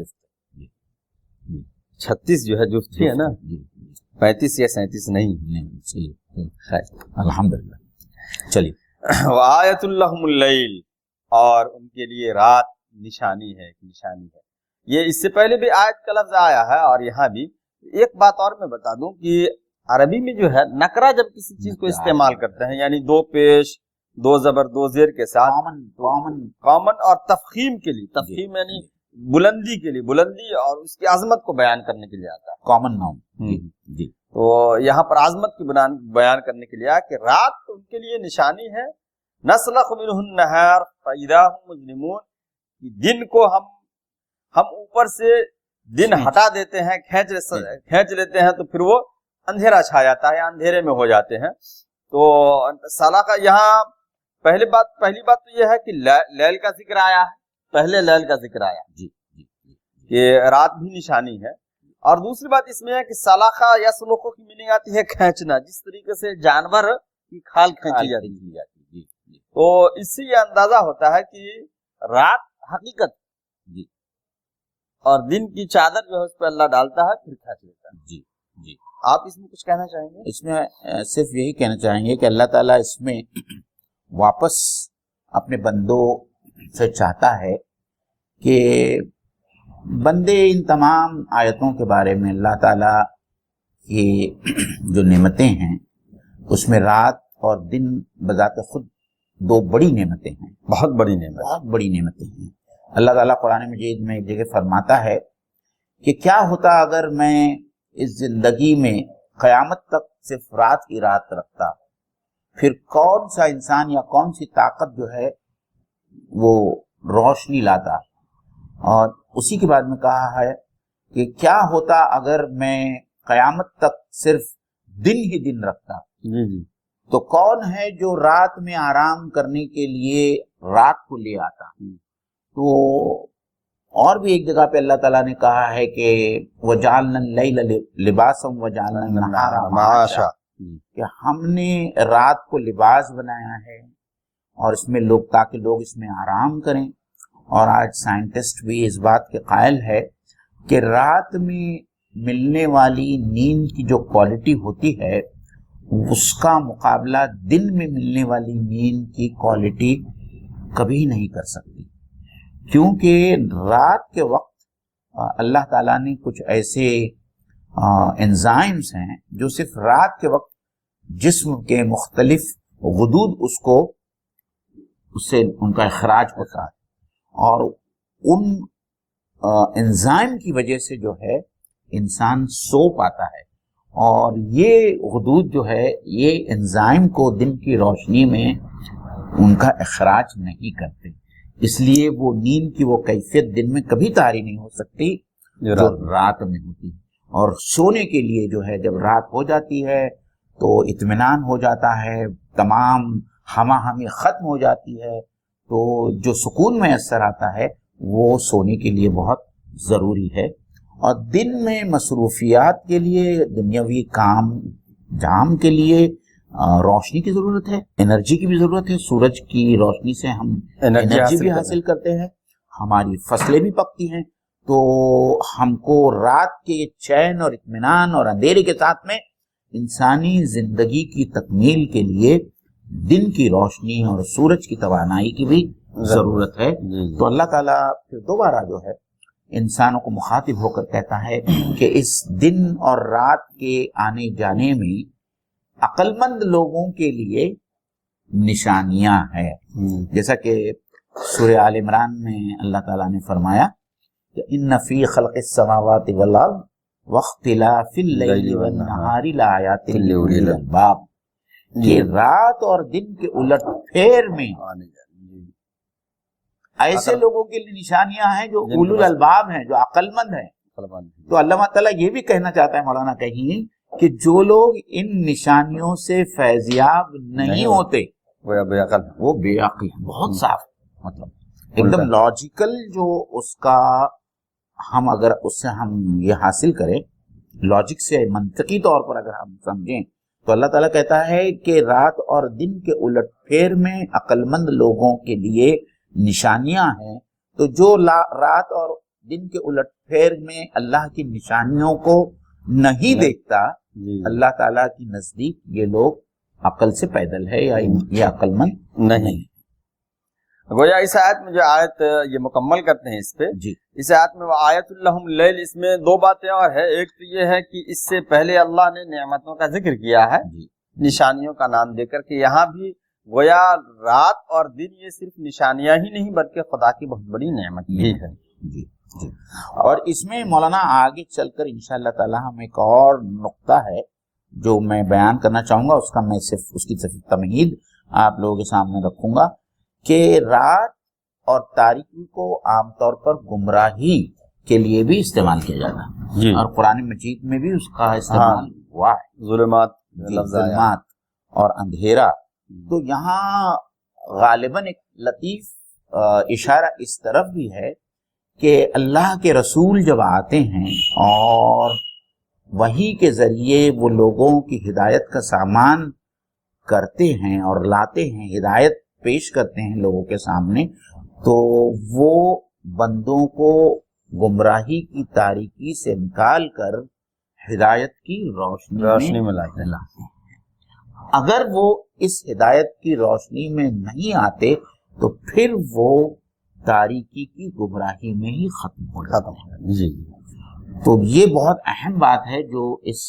36 جو ہے جفت ہے نا, 35 یا 37 نہیں. الحمدللہ. چلیے. وآیۃ لہم اللیل, اور ان کے لیے رات نشانی ہے, ایک نشانی ہے. یہ اس سے پہلے بھی آیت کا لفظ آیا ہے اور یہاں بھی. ایک بات اور میں بتا دوں کہ عربی میں جو ہے نکرہ جب کسی چیز کو استعمال کرتے ہیں یعنی دو پیش دو زبر دو زیر کے ساتھ کامن اور تفخیم کے لیے, تفخیم یعنی بلندی کے لیے, بلندی اور اس کی عظمت کو بیان کرنے کے لیے آتا ہے کامن ناؤن. تو یہاں پر عظمت کی بیان کرنے کے لیے کہ رات ان کے لیے نشانی ہے. نسلخ منہ النہار فاذا هم مظلمون, دن کو ہم اوپر سے دن ہٹا دیتے ہیں, کھینچ لیتے ہیں تو پھر وہ اندھیرا چھا جاتا ہے, اندھیرے میں ہو جاتے ہیں. تو سالہ کا یہاں پہلی بات تو یہ ہے کہ لیل کا ذکر آیا ہے, پہلے لیل کا ذکر آیا کہ رات بھی نشانی ہے. اور دوسری بات اس میں ہے کہ سلاخہ یا سلوخوں کی میننگ آتی ہے کھینچنا, جس طریقے سے جانور کی کھال کھینچی جاتی ہے. تو اس سے یہ اندازہ ہوتا ہے کہ رات حقیقت اور دن کی چادر جو ہے اس پہ اللہ ڈالتا ہے پھر کھینچ لیتا ہے. جی آپ اس میں کچھ کہنا چاہیں گے؟ اس میں صرف یہی کہنا چاہیں گے کہ اللہ تعالیٰ اس میں واپس اپنے بندوں سے چاہتا ہے کہ بندے ان تمام آیتوں کے بارے میں اللہ تعالیٰ کی جو نعمتیں ہیں اس میں رات اور دن بذات خود دو بڑی نعمتیں ہیں, بہت بڑی نعمتیں ہیں. اللہ تعالیٰ قرآن مجید میں ایک جگہ فرماتا ہے کہ کیا ہوتا اگر میں اس زندگی میں قیامت تک صرف رات کی رات رکھتا, پھر کون سا انسان یا کون سی طاقت جو ہے وہ روشنی لاتا. اور اسی کے بعد میں کہا ہے کہ کیا ہوتا اگر میں قیامت تک صرف دن ہی دن رکھتا, تو کون ہے جو رات میں آرام کرنے کے لیے رات کو لے آتا. تو اور بھی ایک جگہ پہ اللہ تعالیٰ نے کہا ہے کہ وَجَعَلْنَا اللَّيْلَ لِبَاسًا وَجَعَلْنَا النَّهَارَ مَعَاشًا, کہ ہم نے رات کو لباس بنایا ہے اور اس میں لوگ تاکہ لوگ اس میں آرام کریں. اور آج سائنٹسٹ بھی اس بات کے قائل ہے کہ رات میں ملنے والی نیند کی جو کوالٹی ہوتی ہے اس کا مقابلہ دن میں ملنے والی نیند کی کوالٹی کبھی نہیں کر سکتی, کیونکہ رات کے وقت اللہ تعالیٰ نے کچھ ایسے انزائمز ہیں جو صرف رات کے وقت جسم کے مختلف غدود اس سے ان کا اخراج ہوتا ہے, اور ان انزائم کی وجہ سے جو ہے انسان سو پاتا ہے. اور یہ غدود جو ہے یہ انزائم کو دن کی روشنی میں ان کا اخراج نہیں کرتے, اس لیے وہ نیند کی وہ کیفیت دن میں کبھی طاری نہیں ہو سکتی جو رات میں ہوتی ہے. اور سونے کے لیے جو ہے جب رات ہو جاتی ہے تو اطمینان ہو جاتا ہے, تمام ہمہ ہمی ختم ہو جاتی ہے, تو جو سکون میسر آتا ہے وہ سونے کے لیے بہت ضروری ہے. اور دن میں مصروفیات کے لیے, دنیاوی کام جام کے لیے روشنی کی ضرورت ہے, انرجی کی بھی ضرورت ہے. سورج کی روشنی سے ہم انرجی بھی حاصل کرتے ہیں, ہماری فصلیں بھی پکتی ہیں. تو ہم کو رات کے چین اور اطمینان اور اندھیرے کے ساتھ میں انسانی زندگی کی تکمیل کے لیے دن کی روشنی اور سورج کی توانائی کی بھی ضرورت ہے. تو اللہ تعالیٰ پھر دوبارہ جو ہے انسانوں کو مخاطب ہو کر کہتا ہے کہ اس دن اور رات کے آنے جانے میں عقل مند لوگوں کے لیے نشانیاں ہیں. جیسا کہ سورہ آل عمران میں اللہ تعالیٰ نے فرمایا کہ ان فی خلق السماوات والارض واختلاف اللیل والنہار لآیات لأولی الالباب, کہ رات اور دن کے الٹ پھیر میں ایسے لوگوں کے لیے نشانیاں ہیں جو اولو الالباب ہیں, جو عقل مند ہیں. تو اللہ تعالیٰ یہ بھی کہنا چاہتا ہے مولانا کہیں کہ جو لوگ ان نشانیوں سے فیضیاب نہیں ہوتے وہ بے عقل ہیں. بہت صاف, مطلب ایک دم لاجیکل جو اس کا ہم اگر اس سے ہم یہ حاصل کریں لاجک سے، منطقی طور پر اگر ہم سمجھیں تو اللہ تعالیٰ کہتا ہے کہ رات اور دن کے الٹ پھیر میں عقل مند لوگوں کے لیے نشانیاں ہیں، تو جو رات اور دن کے الٹ پھیر میں اللہ کی نشانیوں کو نہیں دیکھتا، اللہ تعالیٰ کی نزدیک یہ لوگ عقل سے پیدل ہے یا یہ عقل مند نہیں۔ گویا اس آیت میں جو آیت یہ مکمل کرتے ہیں اس پہ، جی اس آیت میں وہ آیت لہم اللیل، اس میں دو باتیں اور ہے۔ ایک تو یہ ہے کہ اس سے پہلے اللہ نے نعمتوں کا ذکر کیا ہے نشانیوں کا نام دے کر، کہ یہاں بھی گویا رات اور دن یہ صرف نشانیاں ہی نہیں بلکہ خدا کی بہت بڑی نعمت بھی ہے۔ جی جی۔ اور اس میں مولانا آگے چل کر انشاءاللہ تعالی ہم ایک اور نقطہ ہے جو میں بیان کرنا چاہوں گا، اس کا میں صرف اس کی تمہید آپ لوگوں کے سامنے رکھوں گا کہ رات اور تاریکی کو عام طور پر گمراہی کے لیے بھی استعمال کیا جاتا ہے جی، اور قرآن مجید میں بھی اس کا استعمال ہوا ہے، ظلمات ظلمات اور اندھیرا۔ تو یہاں غالباً ایک لطیف اشارہ اس طرف بھی ہے کہ اللہ کے رسول جب آتے ہیں اور وحی کے ذریعے وہ لوگوں کی ہدایت کا سامان کرتے ہیں اور لاتے ہیں، ہدایت پیش کرتے ہیں لوگوں کے سامنے، تو وہ بندوں کو گمراہی کی تاریکی سے نکال کر ہدایت کی روشنی میں لاتے ہیں۔ اگر وہ اس ہدایت کی روشنی میں نہیں آتے تو پھر وہ تاریکی کی گمراہی میں ہی ختم ہو جاتا ہے۔ جی، تو یہ بہت اہم بات ہے جو اس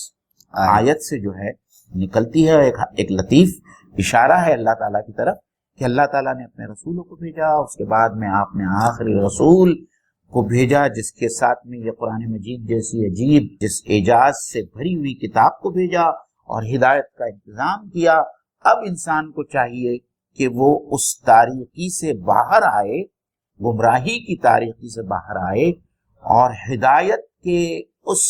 آیت سے جو ہے نکلتی ہے، ایک لطیف اشارہ ہے اللہ تعالیٰ کی طرف کہ اللہ تعالیٰ نے اپنے رسولوں کو بھیجا، اس کے بعد میں آپ نے آخری رسول کو بھیجا جس کے ساتھ میں یہ قرآن مجید جیسی عجیب جس اعجاز سے بھری ہوئی کتاب کو بھیجا اور ہدایت کا انتظام کیا۔ اب انسان کو چاہیے کہ وہ اس تاریکی سے باہر آئے، گمراہی کی تاریکی سے باہر آئے اور ہدایت کے اس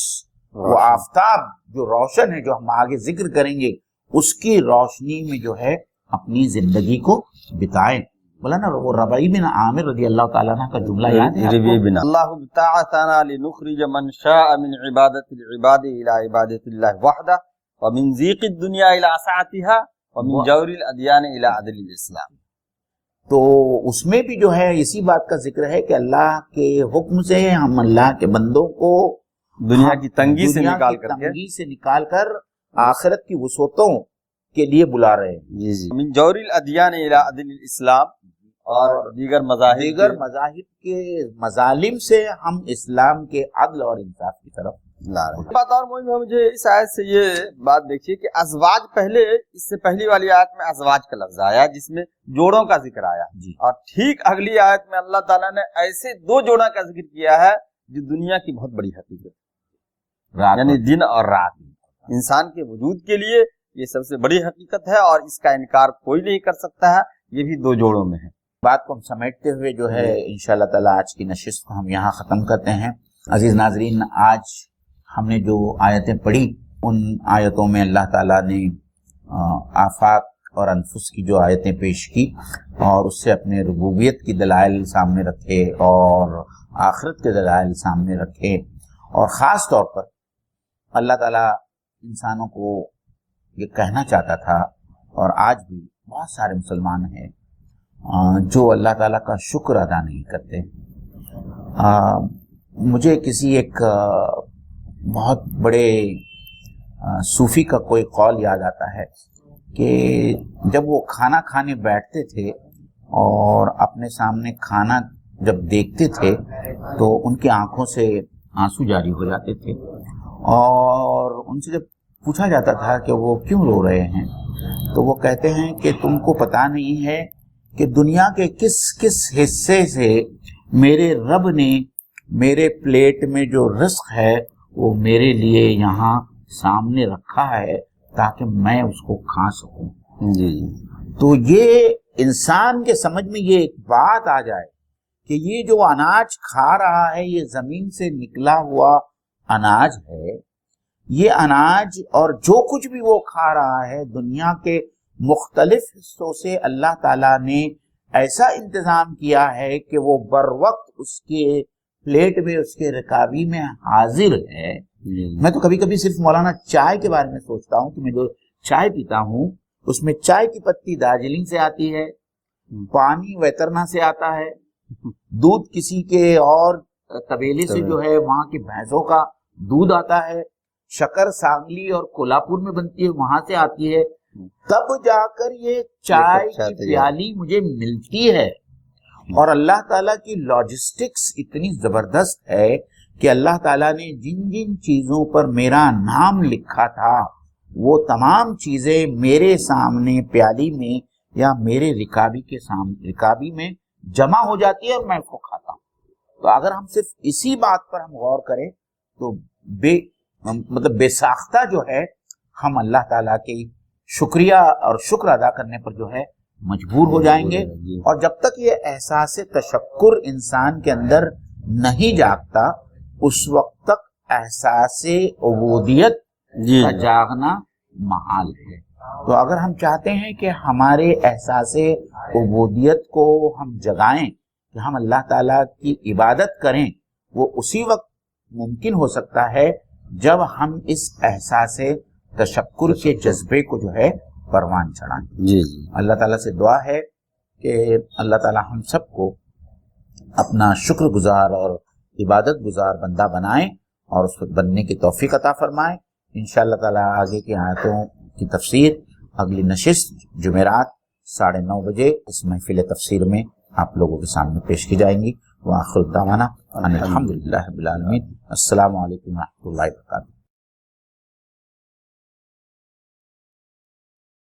وہ آفتاب جو روشن ہے جو ہم آگے ذکر کریں گے اس کی روشنی میں جو ہے اپنی زندگی کو بتائیں۔ بولا نا وہ ربعی بن عامر رضی اللہ تعالیٰ عنہ کا جملہ یاد ہے آپ کو؟ اللہ ابتعثنا لنخرج من شاء من عبادت العباد الى عبادت اللہ وحدہ ومن ضیق الدنیا الى سعتها ومن جور الادیان الى عدل الاسلام۔ تو اس میں بھی جو ہے اسی بات کا ذکر ہے کہ اللہ کے حکم سے ہم اللہ کے بندوں کو دنیا کی تنگی سے نکال کر آخرت کی وسعتوں کے لیے بلا رہے ہیں۔ جی جی، من جور الادیان الى عدل الاسلام، اور دیگر مذاہب کے مظالم سے ہم اسلام کے عدل اور انصاف کی طرف لا رہے ہیں۔ بات اور مجھے اس آیت سے یہ بات دیکھیے کہ ازواج پہلے، اس سے پہلی والی آیت میں ازواج کا لفظ آیا جس میں جوڑوں کا ذکر آیا جی، اور ٹھیک اگلی آیت میں اللہ تعالیٰ نے ایسے دو جوڑوں کا ذکر کیا ہے جو دنیا کی بہت بڑی حقیقت، یعنی دن اور رات، انسان کے وجود کے لیے یہ سب سے بڑی حقیقت ہے اور اس کا انکار کوئی نہیں کر سکتا ہے، یہ بھی دو جوڑوں میں ہے۔ بات کو ہم سمیٹتے ہوئے جو ہے انشاءاللہ تعالیٰ آج کی نشست کو ہم یہاں ختم کرتے ہیں۔ عزیز ناظرین، آج ہم نے جو آیتیں پڑھی ان آیتوں میں اللہ تعالیٰ نے آفاق اور انفس کی جو آیتیں پیش کی اور اس سے اپنے ربوبیت کی دلائل سامنے رکھے اور آخرت کے دلائل سامنے رکھے، اور خاص طور پر اللہ تعالیٰ انسانوں کو یہ کہنا چاہتا تھا، اور آج بھی بہت سارے مسلمان ہیں جو اللہ تعالیٰ کا شکر ادا نہیں کرتے۔ مجھے کسی ایک بہت بڑے صوفی کا کوئی قول یاد آتا ہے کہ جب وہ کھانا کھانے بیٹھتے تھے اور اپنے سامنے کھانا جب دیکھتے تھے تو ان کی آنکھوں سے آنسو جاری ہو جاتے تھے، اور ان سے جب پوچھا جاتا تھا کہ وہ کیوں رو رہے ہیں تو وہ کہتے ہیں کہ تم کو پتہ نہیں ہے کہ دنیا کے کس کس حصے سے میرے رب نے میرے پلیٹ میں جو رزق ہے وہ میرے لیے یہاں سامنے رکھا ہے تاکہ میں اس کو کھا سکوں۔ جی، تو یہ انسان کے سمجھ میں یہ ایک بات آ جائے کہ یہ جو اناج کھا رہا ہے یہ زمین سے نکلا ہوا اناج ہے، یہ اناج اور جو کچھ بھی وہ کھا رہا ہے دنیا کے مختلف حصوں سے اللہ تعالیٰ نے ایسا انتظام کیا ہے کہ وہ بر وقت اس کے پلیٹ میں اس کے رکابی میں حاضر ہے. میں تو کبھی کبھی صرف مولانا چائے کے بارے میں سوچتا ہوں کہ میں جو چائے پیتا ہوں اس میں چائے کی پتی دارجلنگ سے آتی ہے، پانی ویترنا سے آتا ہے، دودھ کسی کے اور طبیلے سے جو ہے وہاں کی بھینسوں کا دودھ آتا ہے، شکر سانگلی اور کولہاپور میں بنتی ہے وہاں سے آتی ہے، تب جا کر یہ چائے کی پیالی مجھے ملتی ہے. اور اللہ تعالیٰ کی لاجسٹکس اتنی زبردست ہے کہ اللہ تعالیٰ نے جن جن چیزوں پر میرا نام لکھا تھا وہ تمام چیزیں میرے سامنے پیالی میں یا میرے رکابی میں جمع ہو جاتی ہے اور میں اس کو کھاتا ہوں. تو اگر ہم صرف اسی بات پر ہم غور کریں تو بے ساختہ جو ہے ہم اللہ تعالیٰ کی شکریہ اور شکر ادا کرنے پر جو ہے مجبور ہو جائیں گے. اور جب تک یہ احساس تشکر انسان کے اندر نہیں جاگتا اس وقت تک احساس عبودیت کا جاگنا محال ہے. تو اگر ہم چاہتے ہیں کہ ہمارے احساس عبودیت کو ہم جگائیں کہ ہم اللہ تعالیٰ کی عبادت کریں، وہ اسی وقت ممکن ہو سکتا ہے جب ہم اس احساس تشکر کے جذبے کو جو ہے پروان چڑھائیں. جی اللہ تعالیٰ سے دعا ہے کہ اللہ تعالیٰ ہم سب کو اپنا شکر گزار اور عبادت گزار بندہ بنائیں اور اس وقت بننے کی توفیق عطا فرمائیں. انشاءاللہ تعالیٰ آگے کی آیتوں کی تفسیر اگلی نشست جمعرات 9:30 بجے اس محفل تفسیر میں آپ لوگوں کے سامنے پیش کی جائیں گی. وآخر دعوانا ان الحمدللہ رب العالمین. السلام علیکم ورحمۃ اللہ وبرکاتہ.